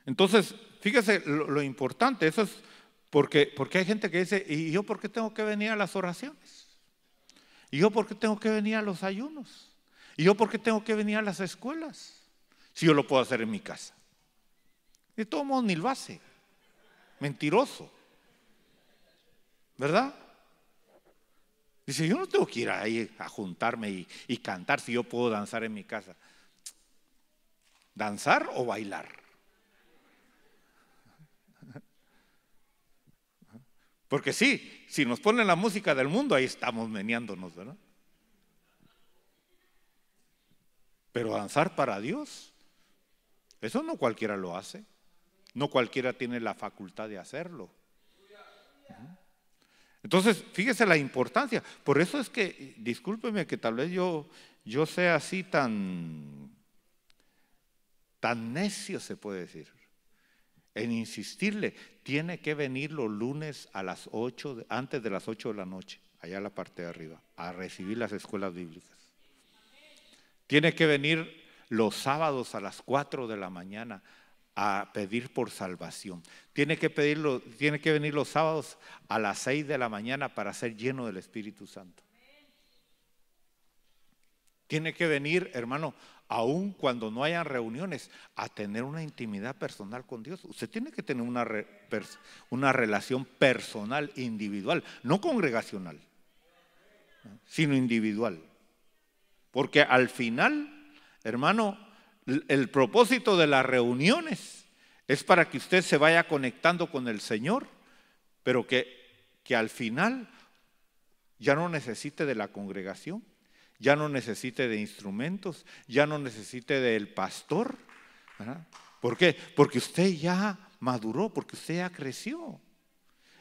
Entonces, fíjese lo importante, eso es porque hay gente que dice, ¿y yo por qué tengo que venir a las oraciones? ¿Y yo por qué tengo que venir a los ayunos? ¿Y yo por qué tengo que venir a las escuelas? Si yo lo puedo hacer en mi casa. De todo modo ni lo hace. Mentiroso. ¿Verdad? Dice, yo no tengo que ir ahí a juntarme y cantar si yo puedo danzar en mi casa. ¿Danzar o bailar? Porque sí, si nos ponen la música del mundo, ahí estamos meneándonos, ¿verdad? Pero danzar para Dios, eso no cualquiera lo hace. No cualquiera tiene la facultad de hacerlo. Entonces, fíjese la importancia. Por eso es que, discúlpeme que tal vez yo sea así tan necio, se puede decir, en insistirle, tiene que venir los lunes a las 8, antes de las 8 de la noche, allá en la parte de arriba, a recibir las escuelas bíblicas. Tiene que venir los sábados a las 4 de la mañana a pedir por salvación. Tiene que venir los sábados a las 6 de la mañana para ser lleno del Espíritu Santo. Tiene que venir, hermano, aun cuando no hayan reuniones, a tener una intimidad personal con Dios. Usted tiene que tener una relación personal, individual, no congregacional, sino individual. Porque al final, hermano, el propósito de las reuniones es para que usted se vaya conectando con el Señor, pero que al final ya no necesite de la congregación, ya no necesite de instrumentos, ya no necesite del pastor. ¿Verdad? ¿Por qué? Porque usted ya maduró, porque usted ya creció.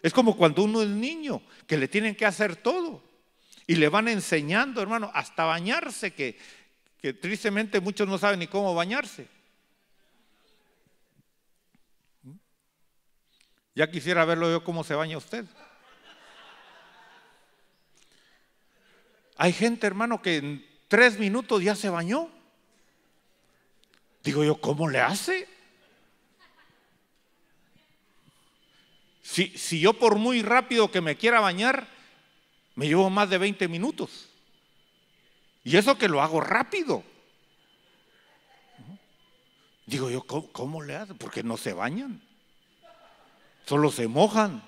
Es como cuando uno es niño, que le tienen que hacer todo y le van enseñando, hermano, hasta bañarse, que tristemente muchos no saben ni cómo bañarse. Ya quisiera verlo yo cómo se baña usted. Hay gente, hermano, que en 3 minutos ya se bañó. Digo yo, ¿cómo le hace? Si yo por muy rápido que me quiera bañar, me llevo más de 20 minutos. Y eso que lo hago rápido. Digo yo, ¿cómo le hace? Porque no se bañan. Solo se mojan.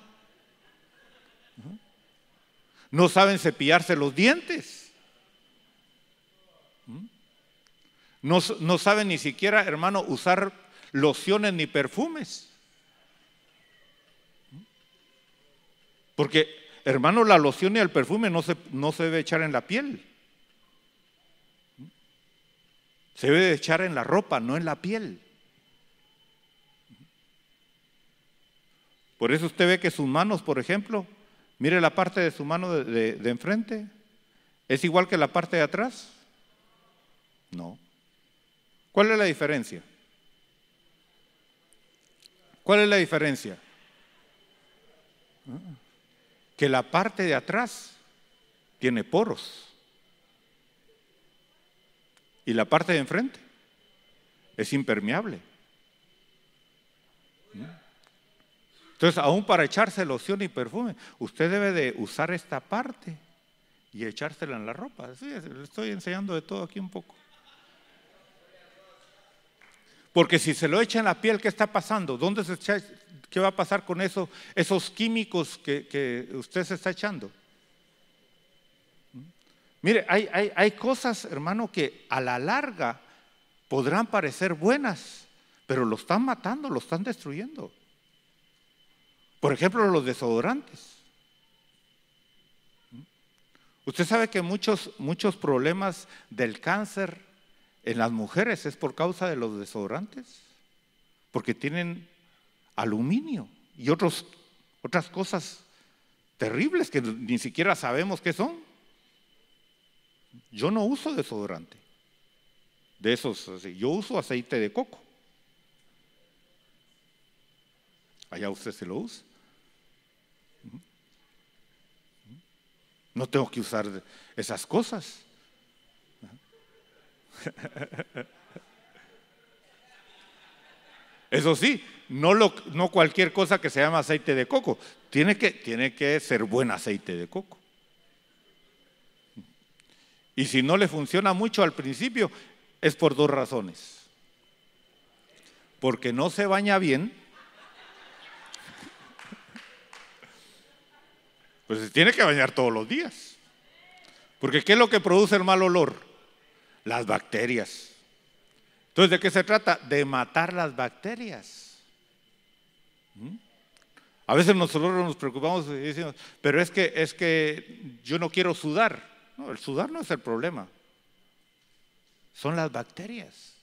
No saben cepillarse los dientes. No saben ni siquiera, hermano, usar lociones ni perfumes. Porque, hermano, la loción y el perfume no se debe echar en la piel. Se debe echar en la ropa, no en la piel. Por eso usted ve que sus manos, por ejemplo, mire la parte de su mano de enfrente, ¿es igual que la parte de atrás? No. ¿Cuál es la diferencia? ¿Cuál es la diferencia? Que la parte de atrás tiene poros y la parte de enfrente es impermeable. Entonces, aún para echarse loción y perfume, usted debe de usar esta parte y echársela en la ropa. Sí, le estoy enseñando de todo aquí un poco. Porque si se lo echa en la piel, ¿qué está pasando? ¿Qué va a pasar con esos químicos que usted se está echando? Mire, hay cosas, hermano, que a la larga podrán parecer buenas, pero lo están matando, lo están destruyendo. Por ejemplo, los desodorantes. Usted sabe que muchos problemas del cáncer en las mujeres es por causa de los desodorantes, porque tienen aluminio y otras cosas terribles que ni siquiera sabemos qué son. Yo no uso desodorante. De esos, así. Yo uso aceite de coco. Allá usted se lo usa. No tengo que usar esas cosas. Eso sí, no cualquier cosa que se llama aceite de coco. Tiene que ser buen aceite de coco. Y si no le funciona mucho al principio, es por dos razones. Porque no se baña bien. Pues se tiene que bañar todos los días. Porque ¿qué es lo que produce el mal olor? Las bacterias. Entonces, ¿de qué se trata? De matar las bacterias. A veces nosotros nos preocupamos y decimos, pero es que yo no quiero sudar. No, el sudar no es el problema. Son las bacterias.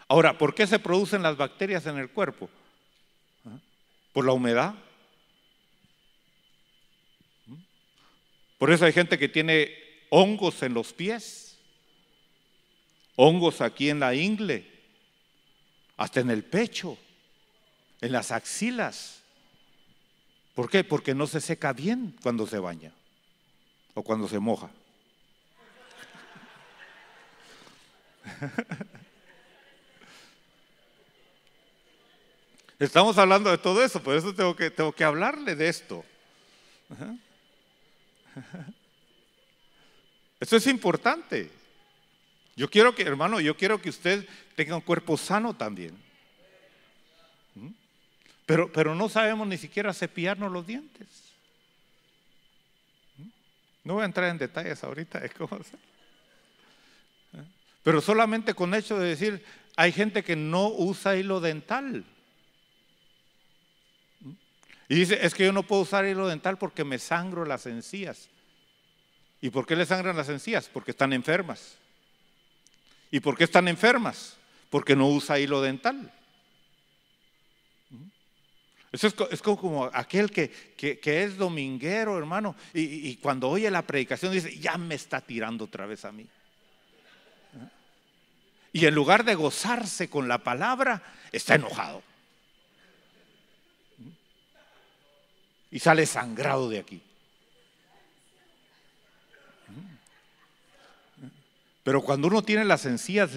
Ahora, ¿por qué se producen las bacterias en el cuerpo? ¿Por la humedad? Por eso hay gente que tiene hongos en los pies, hongos aquí en la ingle, hasta en el pecho, en las axilas. ¿Por qué? Porque no se seca bien cuando se baña o cuando se moja. Estamos hablando de todo eso, por eso tengo que hablarle de esto. Eso es importante. Yo quiero que usted tenga un cuerpo sano también. Pero no sabemos ni siquiera cepillarnos los dientes. No voy a entrar en detalles ahorita de cómo hacer. Pero solamente con hecho de decir, hay gente que no usa hilo dental. Y dice, es que yo no puedo usar hilo dental porque me sangro las encías. ¿Y por qué le sangran las encías? Porque están enfermas. ¿Y por qué están enfermas? Porque no usa hilo dental. Eso es como aquel que es dominguero, hermano, y cuando oye la predicación dice, ya me está tirando otra vez a mí. Y en lugar de gozarse con la palabra, está enojado. Y sale sangrado de aquí. Pero cuando uno tiene las encías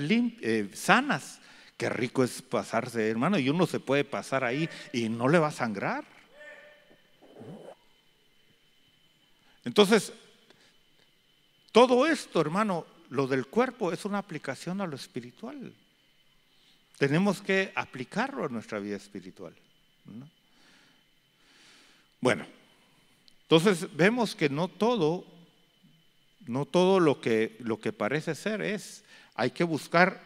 sanas, qué rico es pasarse, hermano, y uno se puede pasar ahí y no le va a sangrar. Entonces, todo esto, hermano, lo del cuerpo es una aplicación a lo espiritual. Tenemos que aplicarlo a nuestra vida espiritual, ¿no? Bueno, entonces vemos que no todo lo que parece ser hay que buscar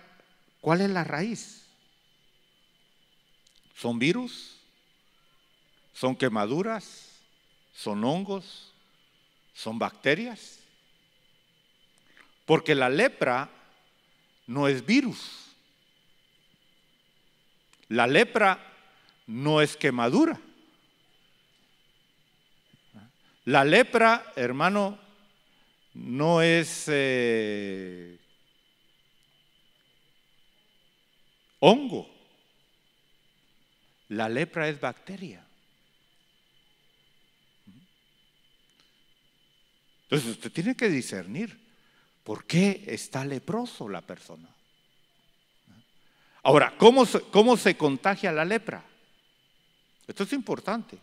cuál es la raíz. ¿Son virus? ¿Son quemaduras? ¿Son hongos? ¿Son bacterias? Porque la lepra no es virus. La lepra no es quemadura. La lepra, hermano, no es hongo. La lepra es bacteria. Entonces usted tiene que discernir por qué está leproso la persona. Ahora, ¿cómo se contagia la lepra? Esto es importante.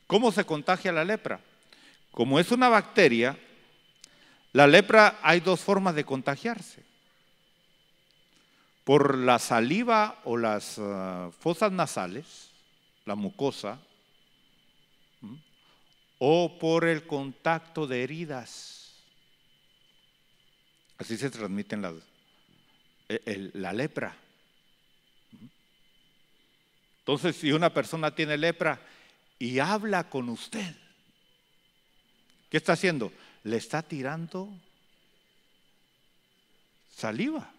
¿Cómo se contagia la lepra? Como es una bacteria, la lepra hay dos formas de contagiarse. Por la saliva o las fosas nasales, la mucosa, o por el contacto de heridas. Así se transmiten la lepra. Entonces, si una persona tiene lepra y habla con usted, ¿qué está haciendo? Le está tirando saliva.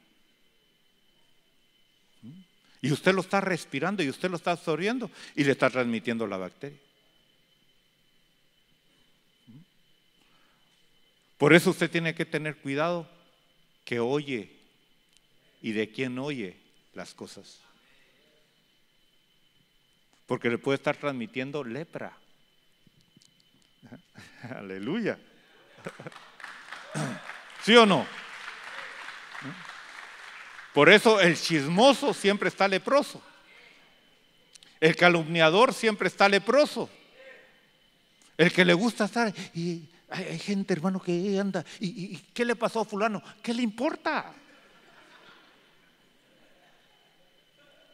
Y usted lo está respirando y usted lo está absorbiendo y le está transmitiendo la bacteria. Por eso usted tiene que tener cuidado que oye y de quién oye las cosas. Porque le puede estar transmitiendo lepra. Aleluya. ¿Sí o no? Por eso el chismoso siempre está leproso. El calumniador siempre está leproso. El que le gusta estar, y hay gente, hermano, que anda, y ¿qué le pasó a fulano? ¿Qué le importa?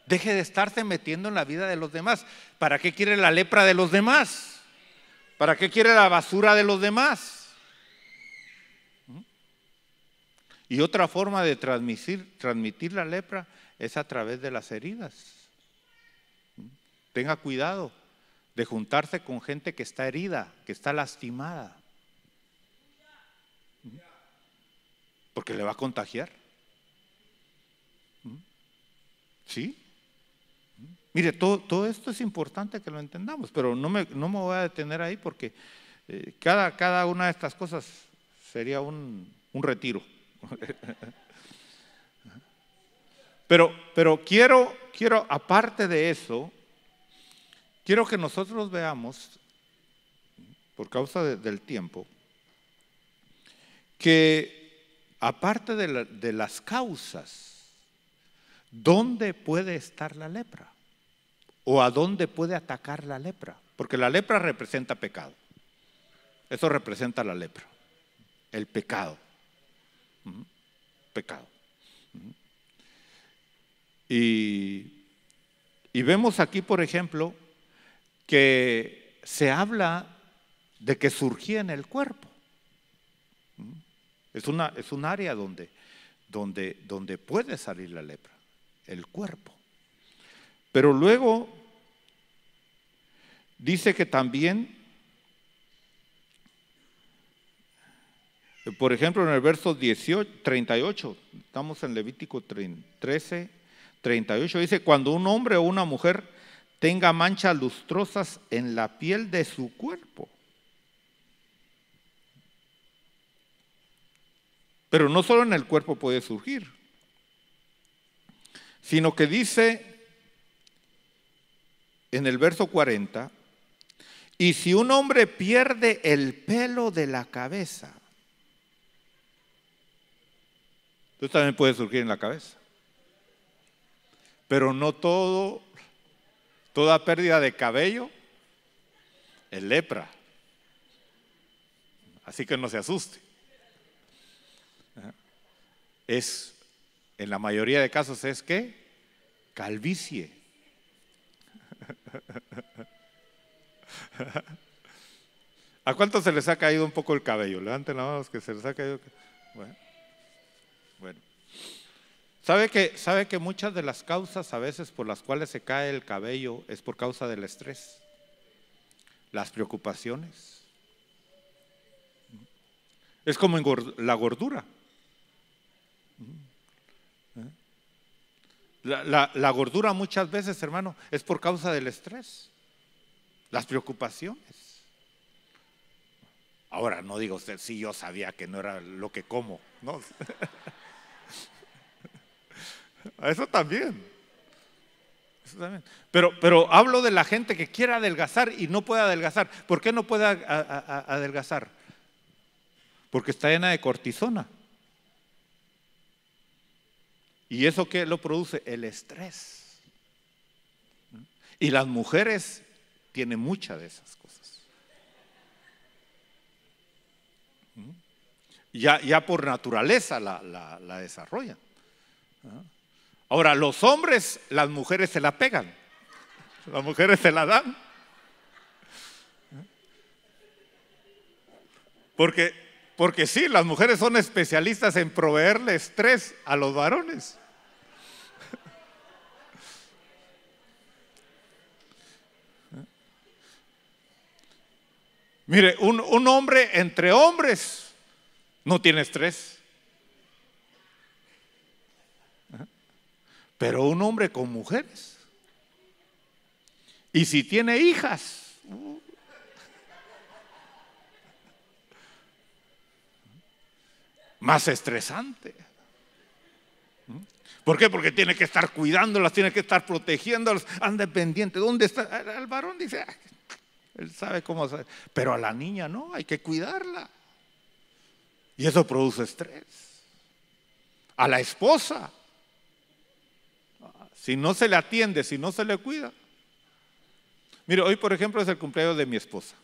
Deje de estarse metiendo en la vida de los demás. ¿Para qué quiere la lepra de los demás? ¿Para qué quiere la basura de los demás? Y otra forma de transmitir la lepra es a través de las heridas. Tenga cuidado de juntarse con gente que está herida, que está lastimada, porque le va a contagiar. ¿Sí? Mire, todo esto es importante que lo entendamos, pero no me voy a detener ahí porque cada una de estas cosas sería un retiro. Pero quiero, aparte de eso, quiero que nosotros veamos, por causa del tiempo, que aparte de las causas, ¿dónde puede estar la lepra? ¿O a dónde puede atacar la lepra? Porque la lepra representa pecado. Eso representa la lepra, el pecado. Pecado. Y vemos aquí, por ejemplo, que se habla de que surgía en el cuerpo. Es un área donde puede salir la lepra, el cuerpo. Pero luego dice que también, por ejemplo, en el verso 38, estamos en Levítico 13, 38, dice: cuando un hombre o una mujer tenga manchas lustrosas en la piel de su cuerpo. Pero no solo en el cuerpo puede surgir, sino que dice en el verso 40, y si un hombre pierde el pelo de la cabeza, entonces también puede surgir en la cabeza. Pero no toda pérdida de cabello es lepra. Así que no se asuste. En la mayoría de casos es que calvicie. ¿A cuántos se les ha caído un poco el cabello? Levanten la mano los que se les ha caído. Bueno. ¿Sabe que muchas de las causas a veces por las cuales se cae el cabello es por causa del estrés, las preocupaciones? Es como la gordura. La gordura muchas veces, hermano, es por causa del estrés, las preocupaciones. Ahora, no diga usted, sí, yo sabía que no era lo que como, ¿no? Eso también. Pero hablo de la gente que quiere adelgazar y no puede adelgazar. ¿Por qué no puede adelgazar? Porque está llena de cortisona. ¿Y eso qué lo produce? El estrés. Y las mujeres tienen muchas de esas cosas. Ya por naturaleza la desarrollan. Ahora, los hombres, las mujeres se la pegan. Las mujeres se la dan. Porque sí, las mujeres son especialistas en proveerle estrés a los varones. Mire, un hombre entre hombres no tiene estrés. Pero un hombre con mujeres. Y si tiene hijas. más estresante. ¿Por qué? Porque tiene que estar cuidándolas, tiene que estar protegiéndolas, anda pendiente. ¿Dónde está? El varón dice, él sabe cómo hacer. Pero a la niña no, hay que cuidarla. Y eso produce estrés. A la esposa, si no se le atiende, si no se le cuida. Mire, hoy por ejemplo es el cumpleaños de mi esposa.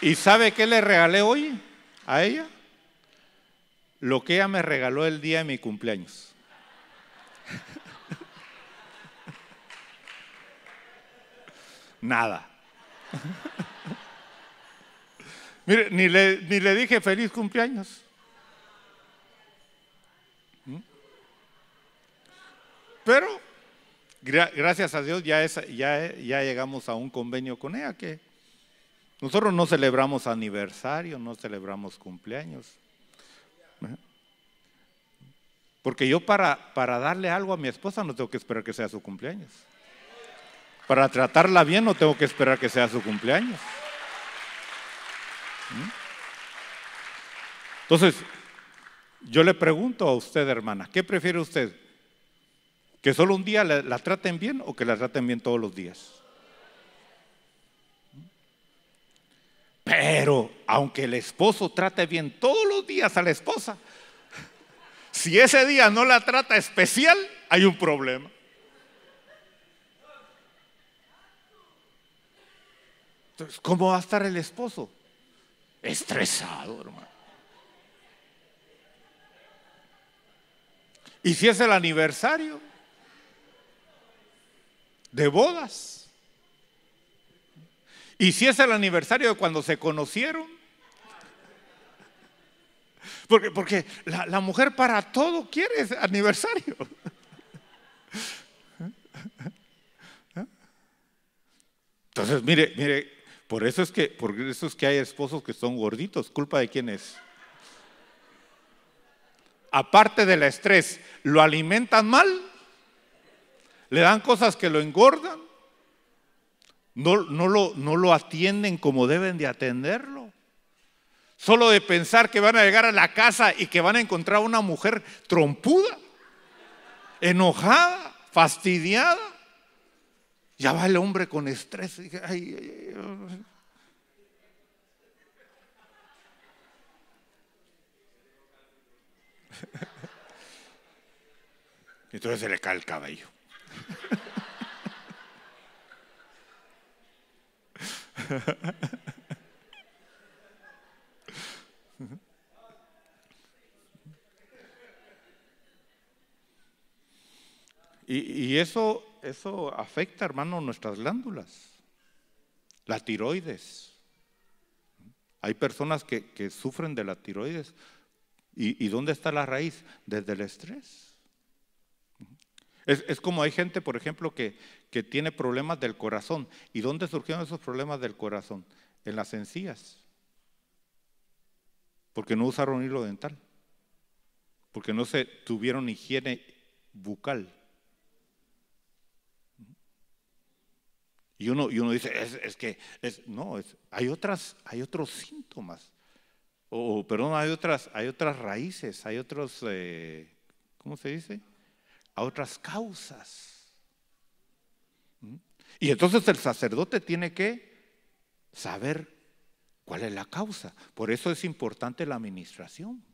¿Y sabe qué le regalé hoy a ella? Lo que ella me regaló el día de mi cumpleaños. Nada. Mire, ni le dije feliz cumpleaños. Pero gracias a Dios ya llegamos a un convenio con ella que nosotros no celebramos aniversario, no celebramos cumpleaños. Porque yo para darle algo a mi esposa no tengo que esperar que sea su cumpleaños. Para tratarla bien no tengo que esperar que sea su cumpleaños. Entonces, yo le pregunto a usted, hermana, ¿qué prefiere usted? ¿Que solo un día la traten bien o que la traten bien todos los días? Pero aunque el esposo trate bien todos los días a la esposa, si ese día no la trata especial, hay un problema. Entonces, ¿cómo va a estar el esposo? Estresado, hermano. ¿Y si es el aniversario de bodas? ¿Y si es el aniversario de cuando se conocieron? Porque la mujer para todo quiere ese aniversario. Entonces, mire, por eso es que hay esposos que son gorditos. ¿Culpa de quién es? Aparte del estrés, ¿lo alimentan mal? ¿Le dan cosas que lo engordan? No lo atienden como deben de atenderlo. Solo de pensar que van a llegar a la casa y que van a encontrar una mujer trompuda, enojada, fastidiada, ya va el hombre con estrés. Entonces se le cae el cabello. Y eso afecta, hermano, nuestras glándulas, la tiroides. Hay personas que sufren de la tiroides. ¿Y dónde está la raíz? Desde el estrés. Es como hay gente, por ejemplo, que tiene problemas del corazón. ¿Y dónde surgieron esos problemas del corazón? En las encías. Porque no usaron hilo dental. Porque no se tuvieron higiene bucal. Y uno dice, hay otros síntomas. Hay otras raíces, hay otros, ¿cómo se dice? A otras causas. Y entonces el sacerdote tiene que saber cuál es la causa. Por eso es importante la administración.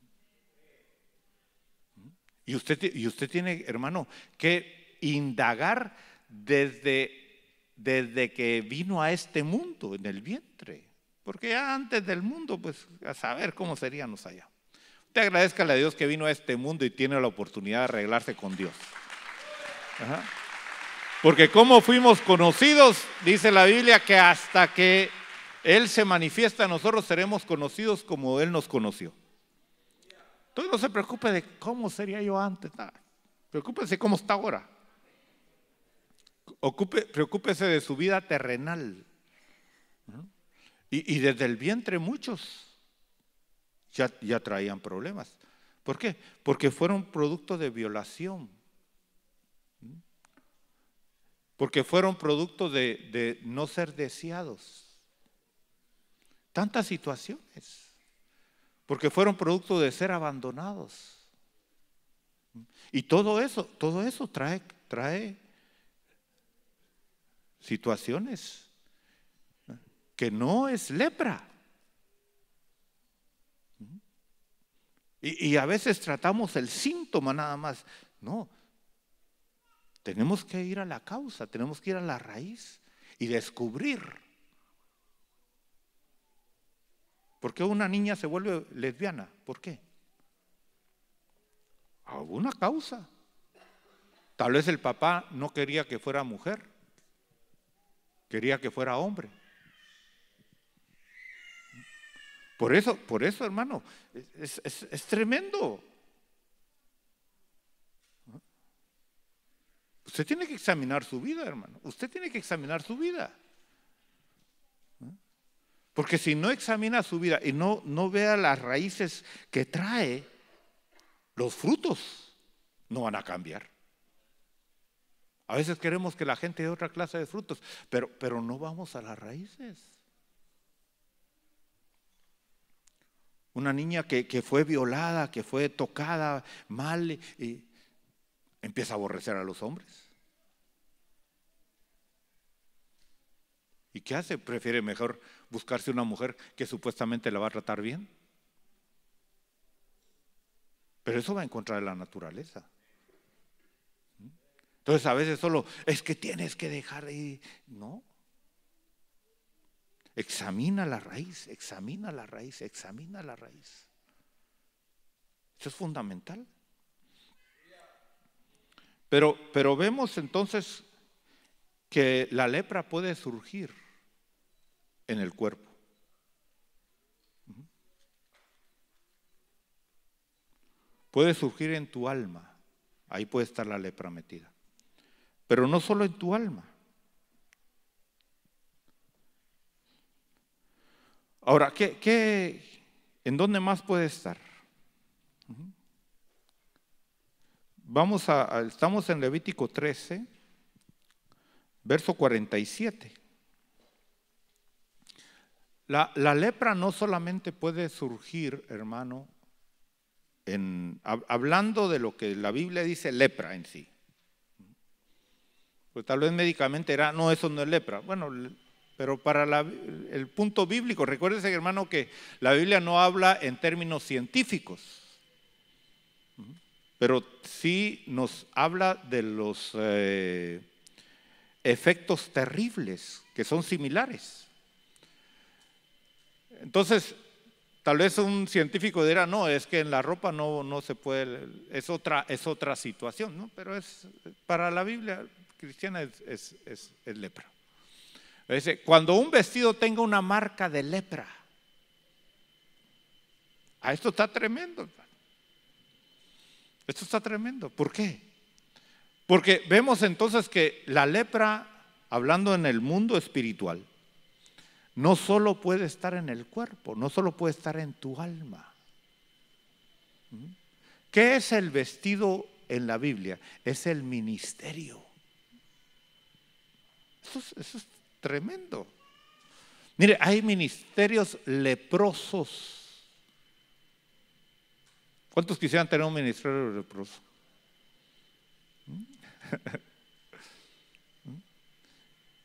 Y usted tiene, hermano, que indagar desde que vino a este mundo en el vientre. Porque ya antes del mundo, pues a saber cómo seríamos allá. Usted agradezcale a Dios que vino a este mundo y tiene la oportunidad de arreglarse con Dios. Ajá. Porque como fuimos conocidos, dice la Biblia, que hasta que Él se manifiesta, nosotros seremos conocidos como Él nos conoció. Entonces no se preocupe de cómo sería yo antes, nada. Preocúpese cómo está ahora. Preocúpese de su vida terrenal. Y desde el vientre muchos ya traían problemas. ¿Por qué? Porque fueron producto de violación. porque fueron producto de no ser deseados. Tantas situaciones, porque fueron producto de ser abandonados. Y todo eso trae situaciones que no es lepra. Y a veces tratamos el síntoma nada más. No, tenemos que ir a la causa, tenemos que ir a la raíz y descubrir. ¿Por qué una niña se vuelve lesbiana? ¿Por qué? ¿Alguna causa? Tal vez el papá no quería que fuera mujer, quería que fuera hombre. Por eso, hermano, es tremendo. Usted tiene que examinar su vida, hermano. Usted tiene que examinar su vida. Porque si no examina su vida y no vea las raíces que trae, los frutos no van a cambiar. A veces queremos que la gente dé otra clase de frutos, pero no vamos a las raíces. Una niña que fue violada, que fue tocada mal, y empieza a aborrecer a los hombres. ¿Y qué hace? Prefiere mejor buscarse una mujer que supuestamente la va a tratar bien. Pero eso va en contra de la naturaleza. Entonces a veces solo es que tienes que dejar de... No. Examina la raíz, examina la raíz, examina la raíz. Eso es fundamental. Pero vemos entonces que la lepra puede surgir en el cuerpo. Puede surgir en tu alma. Ahí puede estar la lepra metida. Pero no solo en tu alma. Ahora, ¿en dónde más puede estar? Estamos en Levítico 13, verso 47. La lepra no solamente puede surgir, hermano, hablando de lo que la Biblia dice lepra en sí. Pues tal vez médicamente era, no, eso no es lepra. Bueno, pero para el punto bíblico, recuérdese, hermano, que la Biblia no habla en términos científicos, pero sí nos habla de los efectos terribles que son similares. Entonces, tal vez un científico dirá, no, es que en la ropa no se puede, es otra situación, ¿no? Pero para la Biblia cristiana es lepra. Dice, cuando un vestido tenga una marca de lepra, esto está tremendo. Esto está tremendo. ¿Por qué? Porque vemos entonces que la lepra, hablando en el mundo espiritual, no solo puede estar en el cuerpo, no solo puede estar en tu alma. ¿Qué es el vestido en la Biblia? Es el ministerio. Eso es tremendo. Mire, hay ministerios leprosos. ¿Cuántos quisieran tener un ministerio leproso?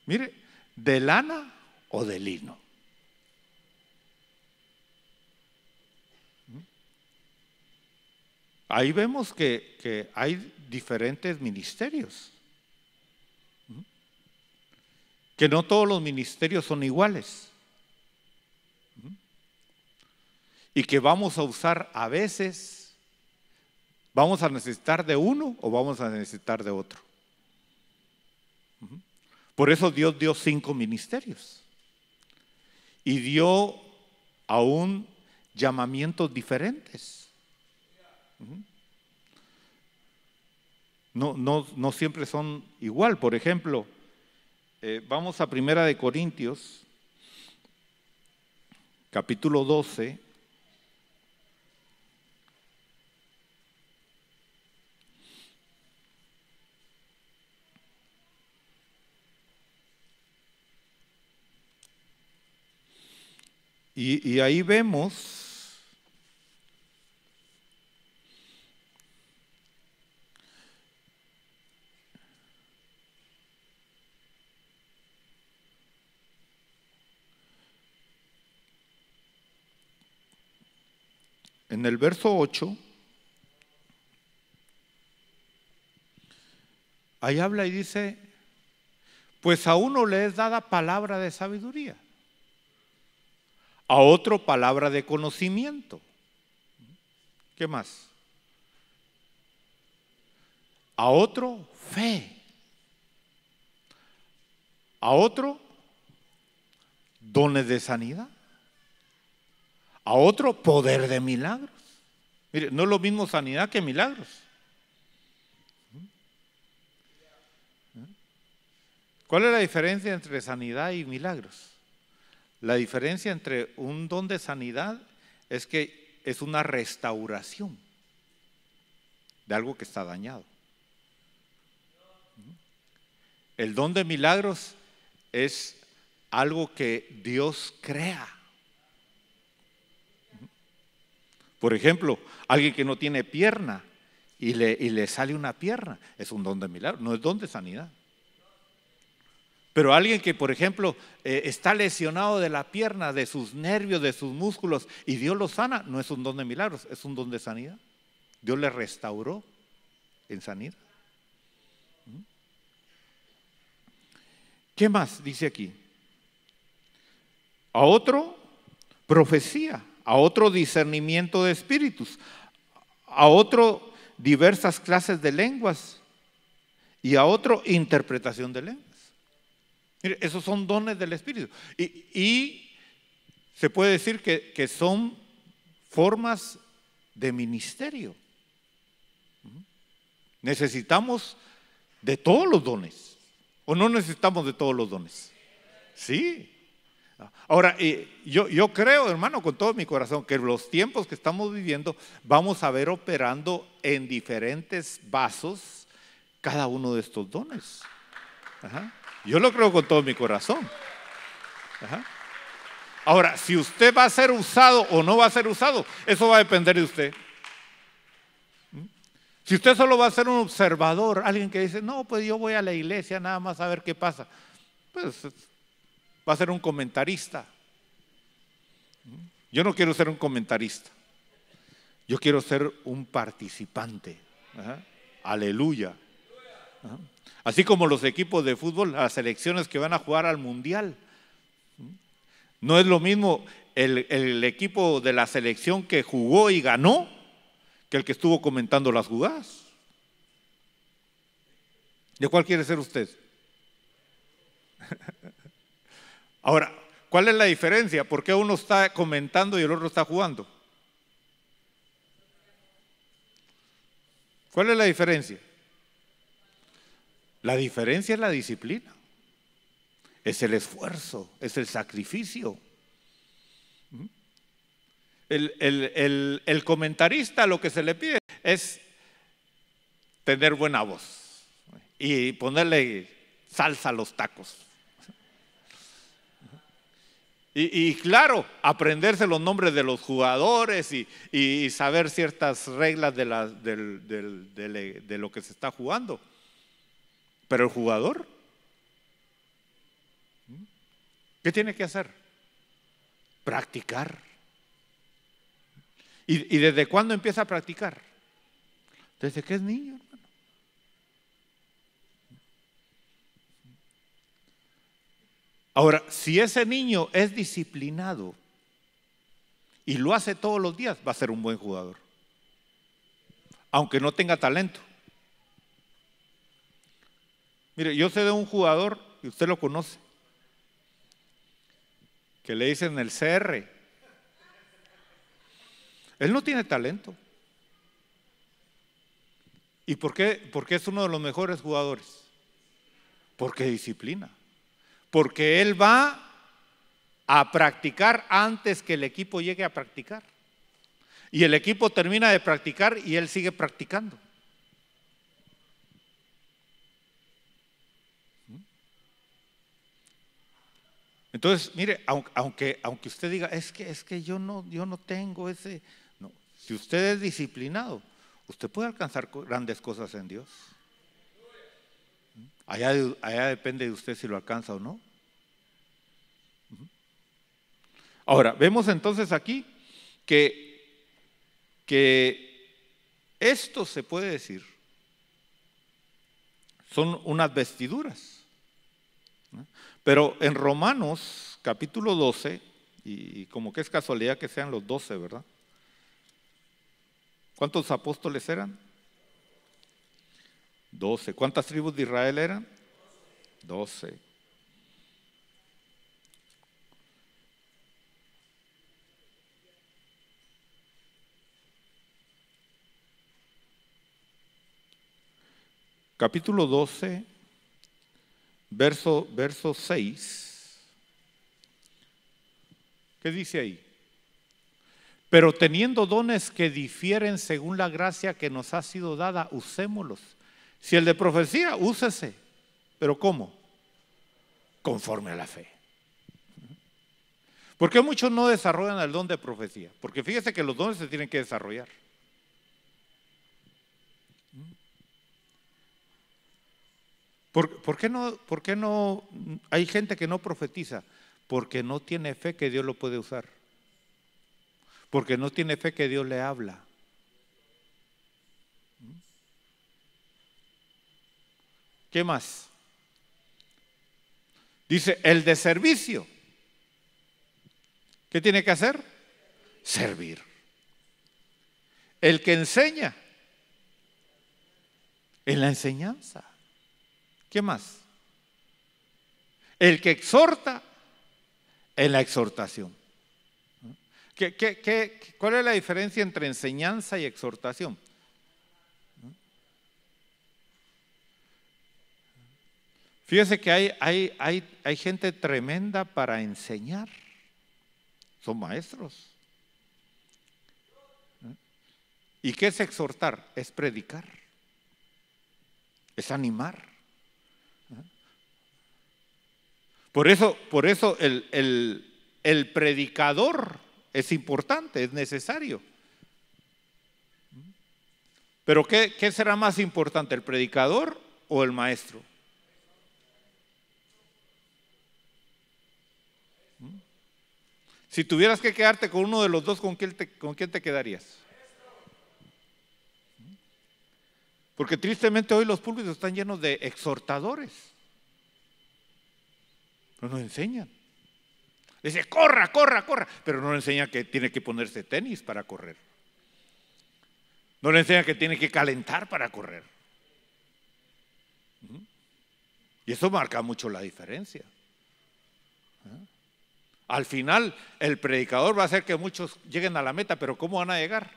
Mire, de lana o de lino. Ahí vemos que hay diferentes ministerios. Que no todos los ministerios son iguales. Y que vamos a usar a veces, vamos a necesitar de uno o vamos a necesitar de otro. Por eso Dios dio 5 ministerios. Y dio aún llamamientos diferentes. No siempre son igual. Por ejemplo, vamos a 1 Corintios, capítulo 12. Y ahí vemos en el verso 8, ahí habla y dice, pues a uno le es dada palabra de sabiduría, a otro palabra de conocimiento. ¿Qué más? A otro fe, a otro dones de sanidad, a otro poder de milagros. Mire, no es lo mismo sanidad que milagros. ¿Cuál es la diferencia entre sanidad y milagros? La diferencia entre un don de sanidad es que es una restauración de algo que está dañado. El don de milagros es algo que Dios crea. Por ejemplo, alguien que no tiene pierna y le sale una pierna, es un don de milagro, no es don de sanidad. Pero alguien que, por ejemplo, está lesionado de la pierna, de sus nervios, de sus músculos, y Dios lo sana, no es un don de milagros, es un don de sanidad. Dios le restauró en sanidad. ¿Qué más dice aquí? A otro, profecía, a otro, discernimiento de espíritus, a otro, diversas clases de lenguas, y a otro, interpretación de lenguas. Mire, esos son dones del Espíritu. Y se puede decir que son formas de ministerio. Necesitamos de todos los dones. ¿O no necesitamos de todos los dones? Sí. Ahora, yo creo, hermano, con todo mi corazón, que en los tiempos que estamos viviendo vamos a ver operando en diferentes vasos cada uno de estos dones. Ajá. Yo lo creo con todo mi corazón. Ajá. Ahora, si usted va a ser usado o no va a ser usado, eso va a depender de usted. Si usted solo va a ser un observador, alguien que dice, no, pues yo voy a la iglesia nada más a ver qué pasa, pues va a ser un comentarista. Yo no quiero ser un comentarista, yo quiero ser un participante. Ajá. Aleluya. Ajá. Así como los equipos de fútbol, las selecciones que van a jugar al mundial. No es lo mismo el equipo de la selección que jugó y ganó que el que estuvo comentando las jugadas. ¿De cuál quiere ser usted? Ahora, ¿cuál es la diferencia? ¿Por qué uno está comentando y el otro está jugando? ¿Cuál es la diferencia? La diferencia es la disciplina, es el esfuerzo, es el sacrificio. El comentarista lo que se le pide es tener buena voz y ponerle salsa a los tacos. Y claro, aprenderse los nombres de los jugadores y saber ciertas reglas de lo que se está jugando. Pero el jugador, ¿qué tiene que hacer? Practicar. ¿Y desde cuándo empieza a practicar? Desde que es niño, hermano. Ahora, si ese niño es disciplinado y lo hace todos los días, va a ser un buen jugador, aunque no tenga talento. Mire, yo sé de un jugador, y usted lo conoce, que le dicen el CR. Él no tiene talento. ¿Y por qué? Porque es uno de los mejores jugadores. Porque disciplina. Porque él va a practicar antes que el equipo llegue a practicar. Y el equipo termina de practicar y él sigue practicando. Entonces, mire, aunque usted diga, es que yo no tengo ese. No, si usted es disciplinado, usted puede alcanzar grandes cosas en Dios. Allá depende de usted si lo alcanza o no. Ahora, vemos entonces aquí que esto se puede decir, son unas vestiduras. Pero en Romanos capítulo 12, y como que es casualidad que sean los 12, ¿verdad? ¿Cuántos apóstoles eran? 12. ¿Cuántas tribus de Israel eran? 12. Capítulo 12, verso 6. ¿Qué dice ahí? Pero teniendo dones que difieren según la gracia que nos ha sido dada, usémoslos. Si el de profecía, úsese. ¿Pero cómo? Conforme a la fe. ¿Por qué muchos no desarrollan el don de profecía? Porque fíjese que los dones se tienen que desarrollar. ¿Por qué no hay gente que no profetiza? Porque no tiene fe que Dios lo puede usar. Porque no tiene fe que Dios le habla. ¿Qué más? Dice, el de servicio. ¿Qué tiene que hacer? Servir. El que enseña. En la enseñanza. ¿Qué más? El que exhorta. En la exhortación. ¿Cuál es la diferencia entre enseñanza y exhortación? Fíjese que hay gente tremenda para enseñar. Son maestros. ¿Y qué es exhortar? Es predicar. Es animar. Por eso el predicador es importante, es necesario. Pero ¿qué será más importante, el predicador o el maestro? Si tuvieras que quedarte con uno de los dos, ¿con quién te quedarías? Porque tristemente hoy los púlpitos están llenos de exhortadores. Pero no enseñan. Dice, corra, corra, corra. Pero no le enseñan que tiene que ponerse tenis para correr. No le enseñan que tiene que calentar para correr. Y eso marca mucho la diferencia. Al final, el predicador va a hacer que muchos lleguen a la meta, pero ¿cómo van a llegar?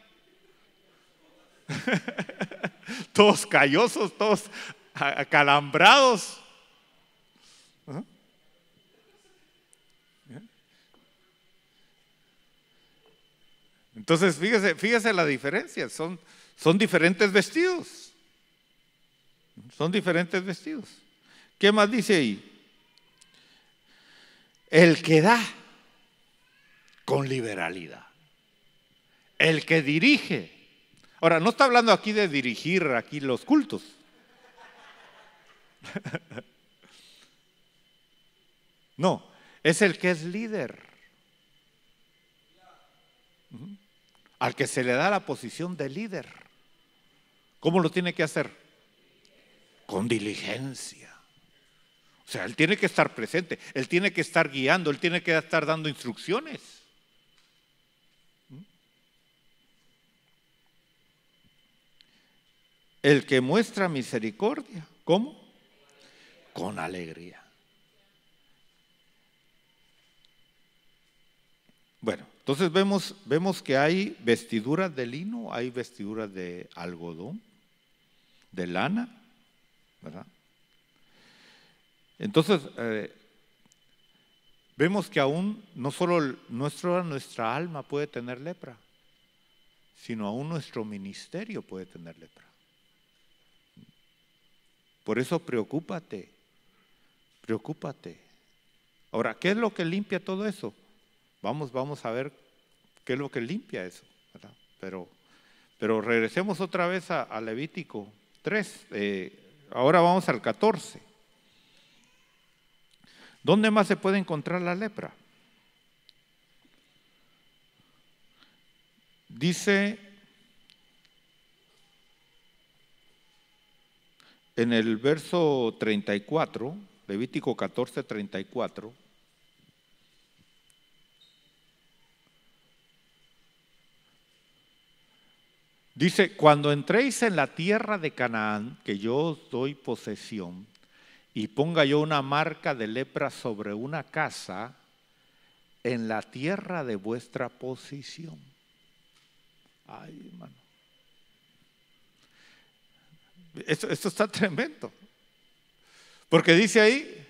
Todos callosos, todos acalambrados. Entonces, fíjese la diferencia. Son diferentes vestidos. Son diferentes vestidos. ¿Qué más dice ahí? El que da con liberalidad. El que dirige. Ahora, no está hablando aquí de dirigir aquí los cultos. No, es el que es líder. Al que se le da la posición de líder. ¿Cómo lo tiene que hacer? Con diligencia. O sea, él tiene que estar presente, él tiene que estar guiando, él tiene que estar dando instrucciones. El que muestra misericordia, ¿cómo? Con alegría. Bueno, entonces vemos que hay vestiduras de lino, hay vestiduras de algodón, de lana, ¿verdad? Entonces, vemos que aún no solo nuestra alma puede tener lepra, sino aún nuestro ministerio puede tener lepra. Por eso preocúpate. Ahora, ¿qué es lo que limpia todo eso? Vamos a ver qué es lo que limpia eso, ¿verdad? Pero regresemos otra vez a Levítico 3. Ahora vamos al 14. ¿Dónde más se puede encontrar la lepra? Dice en el verso 34, Levítico 14, 34. Dice, cuando entréis en la tierra de Canaán, que yo os doy posesión, y ponga yo una marca de lepra sobre una casa, en la tierra de vuestra posesión. Ay, hermano. Esto está tremendo. Porque dice ahí,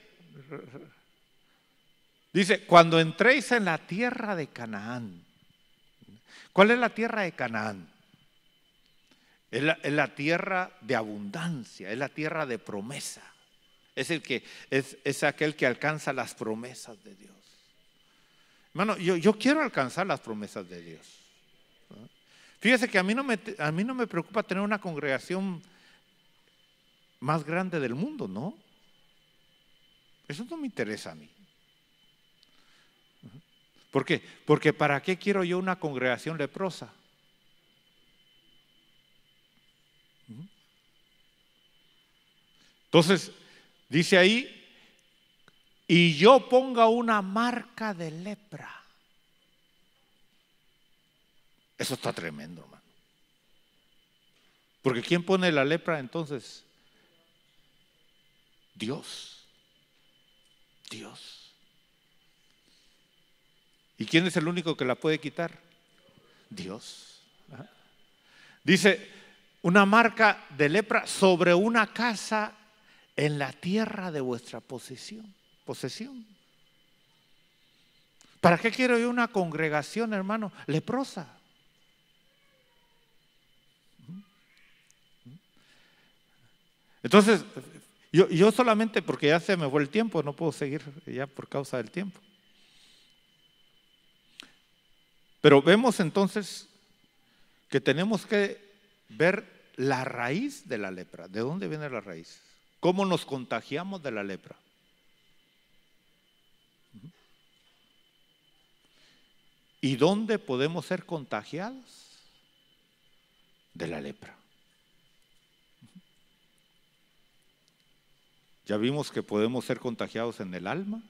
dice, cuando entréis en la tierra de Canaán. ¿Cuál es la tierra de Canaán? Es la tierra de abundancia, es la tierra de promesa. Es aquel que alcanza las promesas de Dios. Hermano, yo quiero alcanzar las promesas de Dios. Fíjese que a mí no me preocupa tener una congregación más grande del mundo, ¿no? Eso no me interesa a mí. ¿Por qué? Porque ¿para qué quiero yo una congregación leprosa? Entonces, dice ahí, y yo ponga una marca de lepra. Eso está tremendo, hermano. Porque ¿quién pone la lepra entonces? Dios. Dios. ¿Y quién es el único que la puede quitar? Dios. Ajá. Dice, una marca de lepra sobre una casa en la tierra de vuestra posesión. ¿Para qué quiero yo una congregación, hermano, leprosa? Entonces, yo solamente, porque ya se me fue el tiempo, no puedo seguir ya por causa del tiempo. Pero vemos entonces que tenemos que ver la raíz de la lepra. ¿De dónde viene la raíz? ¿Cómo nos contagiamos de la lepra? ¿Y dónde podemos ser contagiados de la lepra? Ya vimos que podemos ser contagiados en el alma,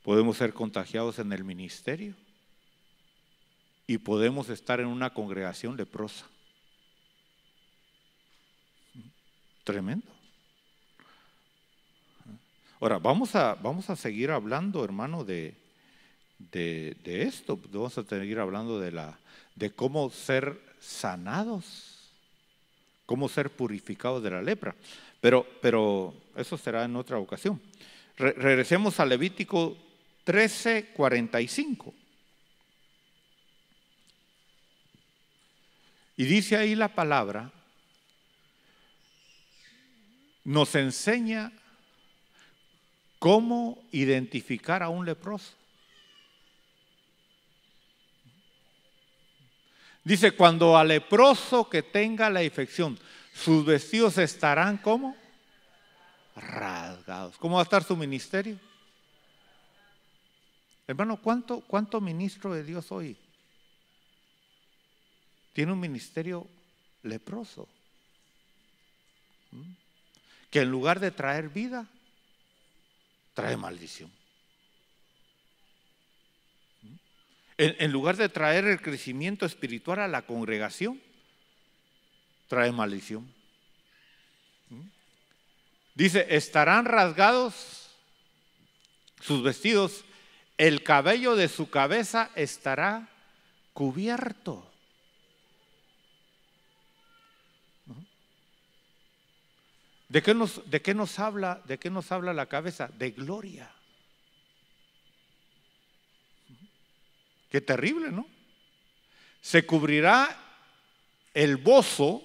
podemos ser contagiados en el ministerio y podemos estar en una congregación leprosa. Tremendo. Ahora, vamos a seguir hablando, hermano, de esto. Vamos a seguir hablando de cómo ser sanados, cómo ser purificados de la lepra. Pero eso será en otra ocasión. Regresemos a Levítico 13, 45. Y dice ahí la palabra, nos enseña cómo identificar a un leproso. Dice, cuando al leproso que tenga la infección, sus vestidos estarán ¿cómo? Rasgados. ¿Cómo va a estar su ministerio? Hermano, ¿cuánto ministro de Dios hoy tiene un ministerio leproso? Que en lugar de traer vida, trae maldición. En lugar de traer el crecimiento espiritual a la congregación, trae maldición. Dice, estarán rasgados sus vestidos, el cabello de su cabeza estará cubierto. ¿De qué nos habla la cabeza? De gloria. Qué terrible, ¿no? Se cubrirá el bozo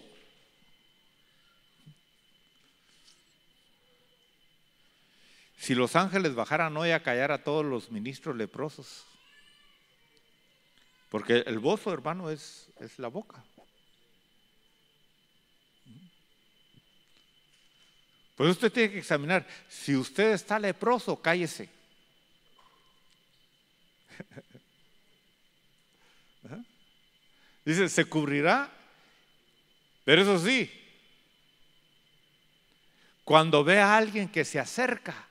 Si los ángeles bajaran hoy a callar a todos los ministros leprosos, porque el bozo, hermano, es la boca. Pues usted tiene que examinar, si usted está leproso, cállese. Dice, se cubrirá, pero eso sí, cuando ve a alguien que se acerca,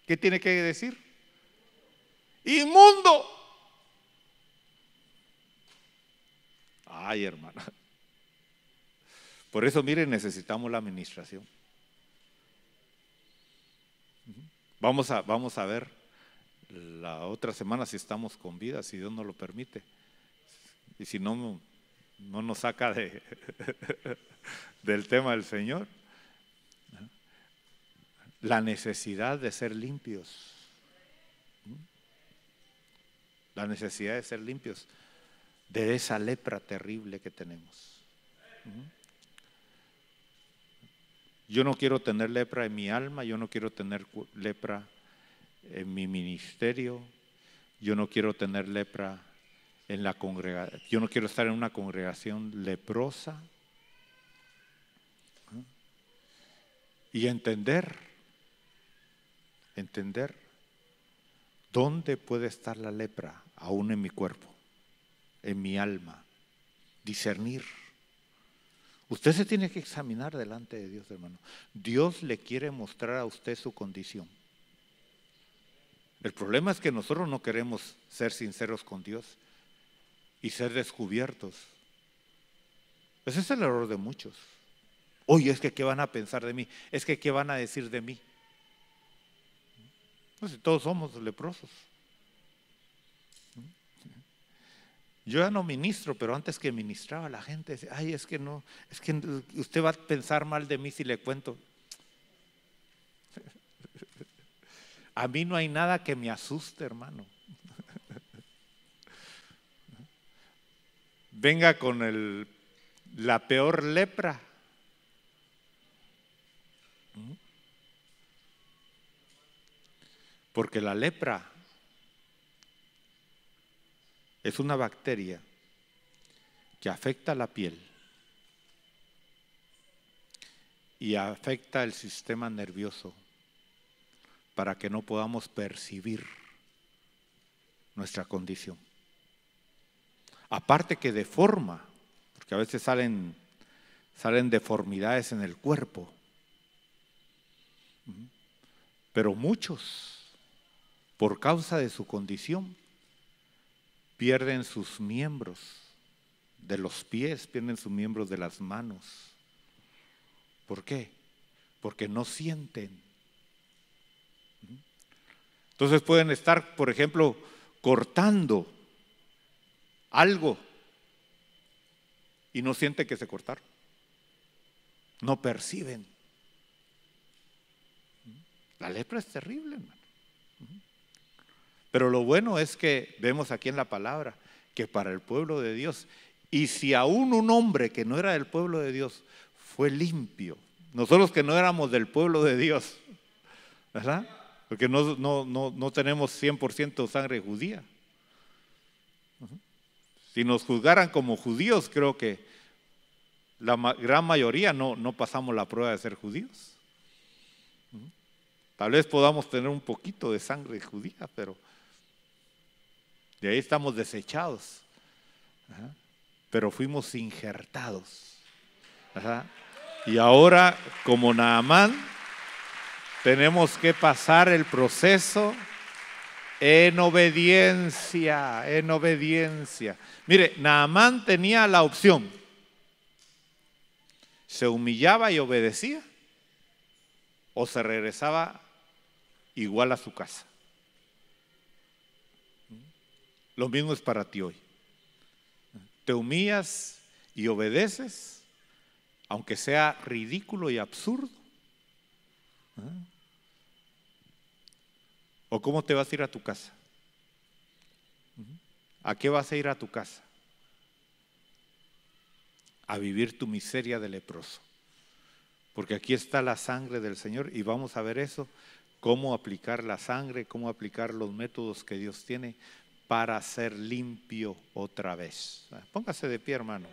¿qué tiene que decir? ¡Inmundo! Ay, hermano. Por eso, miren, necesitamos la administración. Vamos a ver la otra semana si estamos con vida, si Dios nos lo permite. Y si no nos saca del tema del Señor. La necesidad de ser limpios. La necesidad de ser limpios de esa lepra terrible que tenemos. Yo no quiero tener lepra en mi alma, yo no quiero tener lepra en mi ministerio, yo no quiero tener lepra en la congregación, yo no quiero estar en una congregación leprosa. Y entender dónde puede estar la lepra aún en mi cuerpo, en mi alma, discernir. Usted se tiene que examinar delante de Dios, hermano. Dios le quiere mostrar a usted su condición. El problema es que nosotros no queremos ser sinceros con Dios y ser descubiertos. Ese es el error de muchos. Oye, es que ¿qué van a pensar de mí? Es que ¿qué van a decir de mí? Pues todos somos leprosos. Yo ya no ministro, pero antes que ministraba la gente decía, ay, es que no, es que usted va a pensar mal de mí si le cuento. A mí no hay nada que me asuste, hermano. Venga con la peor lepra. Porque la lepra es una bacteria que afecta la piel y afecta el sistema nervioso para que no podamos percibir nuestra condición. Aparte que deforma, porque a veces salen deformidades en el cuerpo, pero muchos, por causa de su condición, pierden sus miembros de los pies, pierden sus miembros de las manos. ¿Por qué? Porque no sienten. Entonces pueden estar, por ejemplo, cortando algo y no sienten que se cortaron. No perciben. La lepra es terrible, hermano. Pero lo bueno es que vemos aquí en la palabra que para el pueblo de Dios, y si aún un hombre que no era del pueblo de Dios fue limpio, nosotros que no éramos del pueblo de Dios, ¿verdad? Porque no tenemos 100% sangre judía. Si nos juzgaran como judíos, creo que la gran mayoría no pasamos la prueba de ser judíos. Tal vez podamos tener un poquito de sangre judía, pero de ahí estamos desechados. Pero fuimos injertados. Y ahora, como Naamán, tenemos que pasar el proceso en obediencia, en obediencia. Mire, Naamán tenía la opción. Se humillaba y obedecía, o se regresaba igual a su casa. Lo mismo es para ti hoy. Te humillas y obedeces, aunque sea ridículo y absurdo. ¿O cómo te vas a ir a tu casa? ¿A qué vas a ir a tu casa? A vivir tu miseria de leproso. Porque aquí está la sangre del Señor y vamos a ver eso cómo aplicar la sangre, cómo aplicar los métodos que Dios tiene para ser limpio otra vez. Póngase de pie, hermano,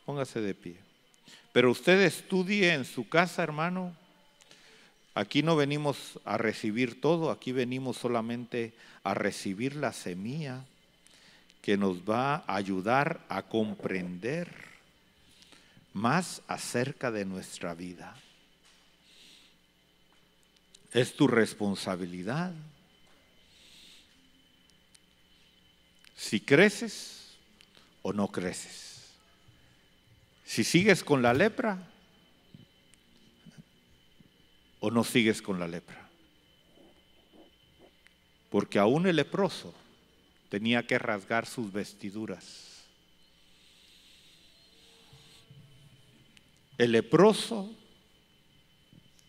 póngase de pie. Pero usted estudie en su casa, hermano. Aquí no venimos a recibir todo, aquí venimos solamente a recibir la semilla que nos va a ayudar a comprender más acerca de nuestra vida. Es tu responsabilidad. Si creces o no creces. Si sigues con la lepra o no sigues con la lepra. Porque aún el leproso tenía que rasgar sus vestiduras. El leproso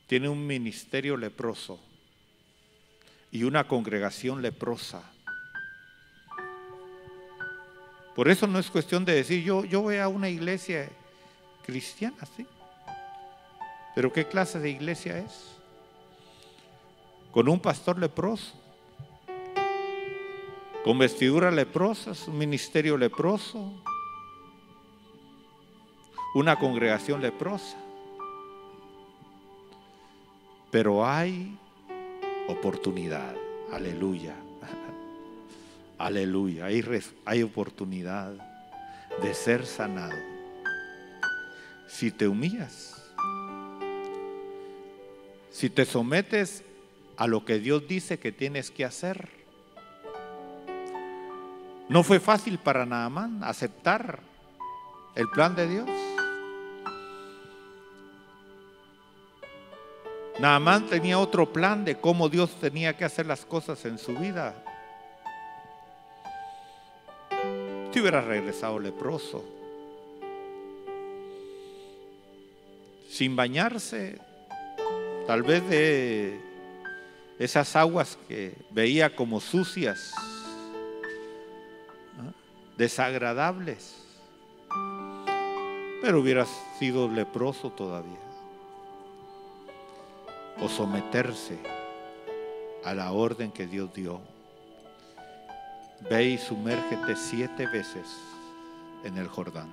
tiene un ministerio leproso y una congregación leprosa. Por eso no es cuestión de decir, yo voy a una iglesia cristiana, sí. Pero ¿qué clase de iglesia es? Con un pastor leproso, con vestiduras leprosas, un ministerio leproso, una congregación leprosa. Pero hay oportunidad, aleluya, aleluya, hay oportunidad de ser sanado. Si te humillas, si te sometes a lo que Dios dice que tienes que hacer. No fue fácil para Naamán aceptar el plan de Dios. Naamán tenía otro plan de cómo Dios tenía que hacer las cosas en su vida. Si hubiera regresado leproso, sin bañarse, tal vez de esas aguas que veía como sucias, ¿no?, desagradables, pero hubiera sido leproso todavía. O someterse a la orden que Dios dio. Ve y sumérgete 7 veces en el Jordán.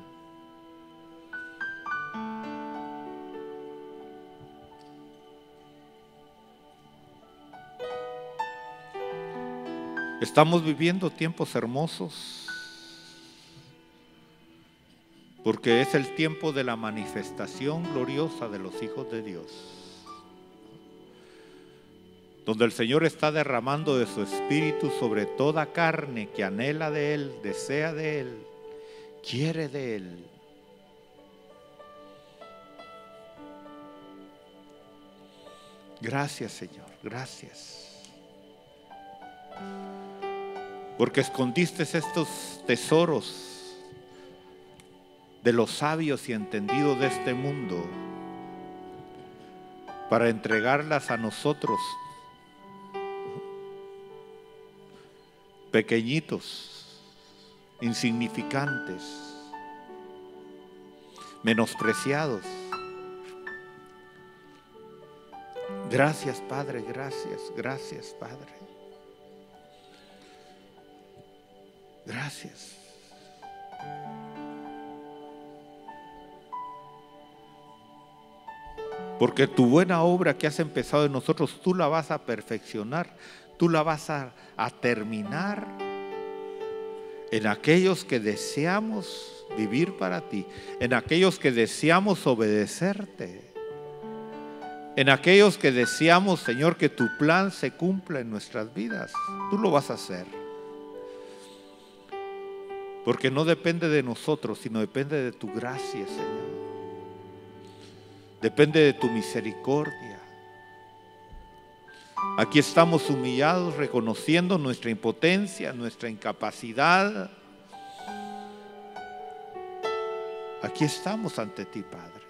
Estamos viviendo tiempos hermosos porque es el tiempo de la manifestación gloriosa de los hijos de Dios, donde el Señor está derramando de su Espíritu sobre toda carne que anhela de Él, desea de Él, quiere de Él. Gracias, Señor, gracias. Porque escondiste estos tesoros de los sabios y entendidos de este mundo para entregarlas a nosotros, pequeñitos, insignificantes, menospreciados. Gracias, Padre, gracias, Padre. Gracias. Porque tu buena obra que has empezado en nosotros, tú la vas a perfeccionar, tú la vas a terminar en aquellos que deseamos vivir para ti, en aquellos que deseamos obedecerte, en aquellos que deseamos, Señor, que tu plan se cumpla en nuestras vidas. Tú lo vas a hacer. Porque no depende de nosotros, sino depende de tu gracia, Señor. Depende de tu misericordia. Aquí estamos humillados, reconociendo nuestra impotencia, nuestra incapacidad. Aquí estamos ante ti, Padre.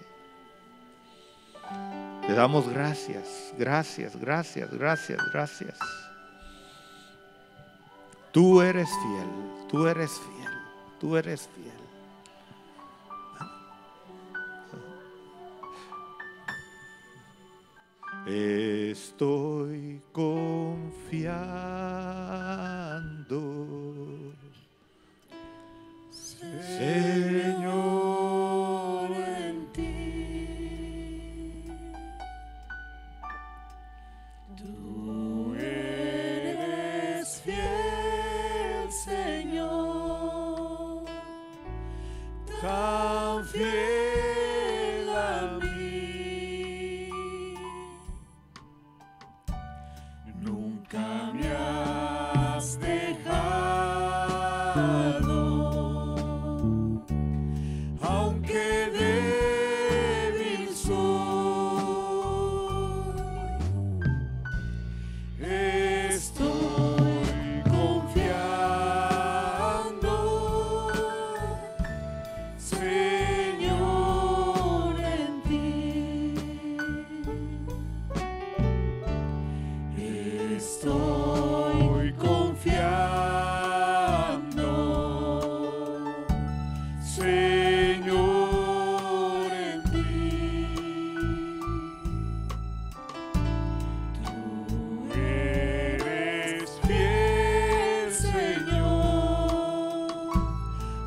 Te damos gracias. Tú eres fiel, tú eres fiel, tú eres fiel. estoy confiando, Señor, en ti. Tú eres fiel, Señor, tan fiel a mí. Nunca me has dejado, aunque débil soy. Estoy confiando, Señor, en ti. Estoy confiando, Señor, en ti. Tú eres fiel, Señor,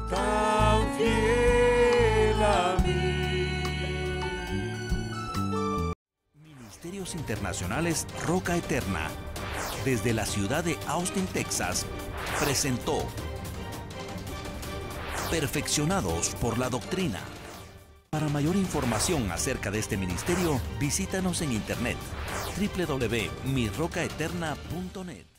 tan fiel a mí. Ministerios Internacionales Roca Eterna, desde la ciudad de Austin, Texas, presentó Perfeccionados por la Doctrina. Para mayor información acerca de este ministerio, visítanos en internet www.mirrocaeterna.net.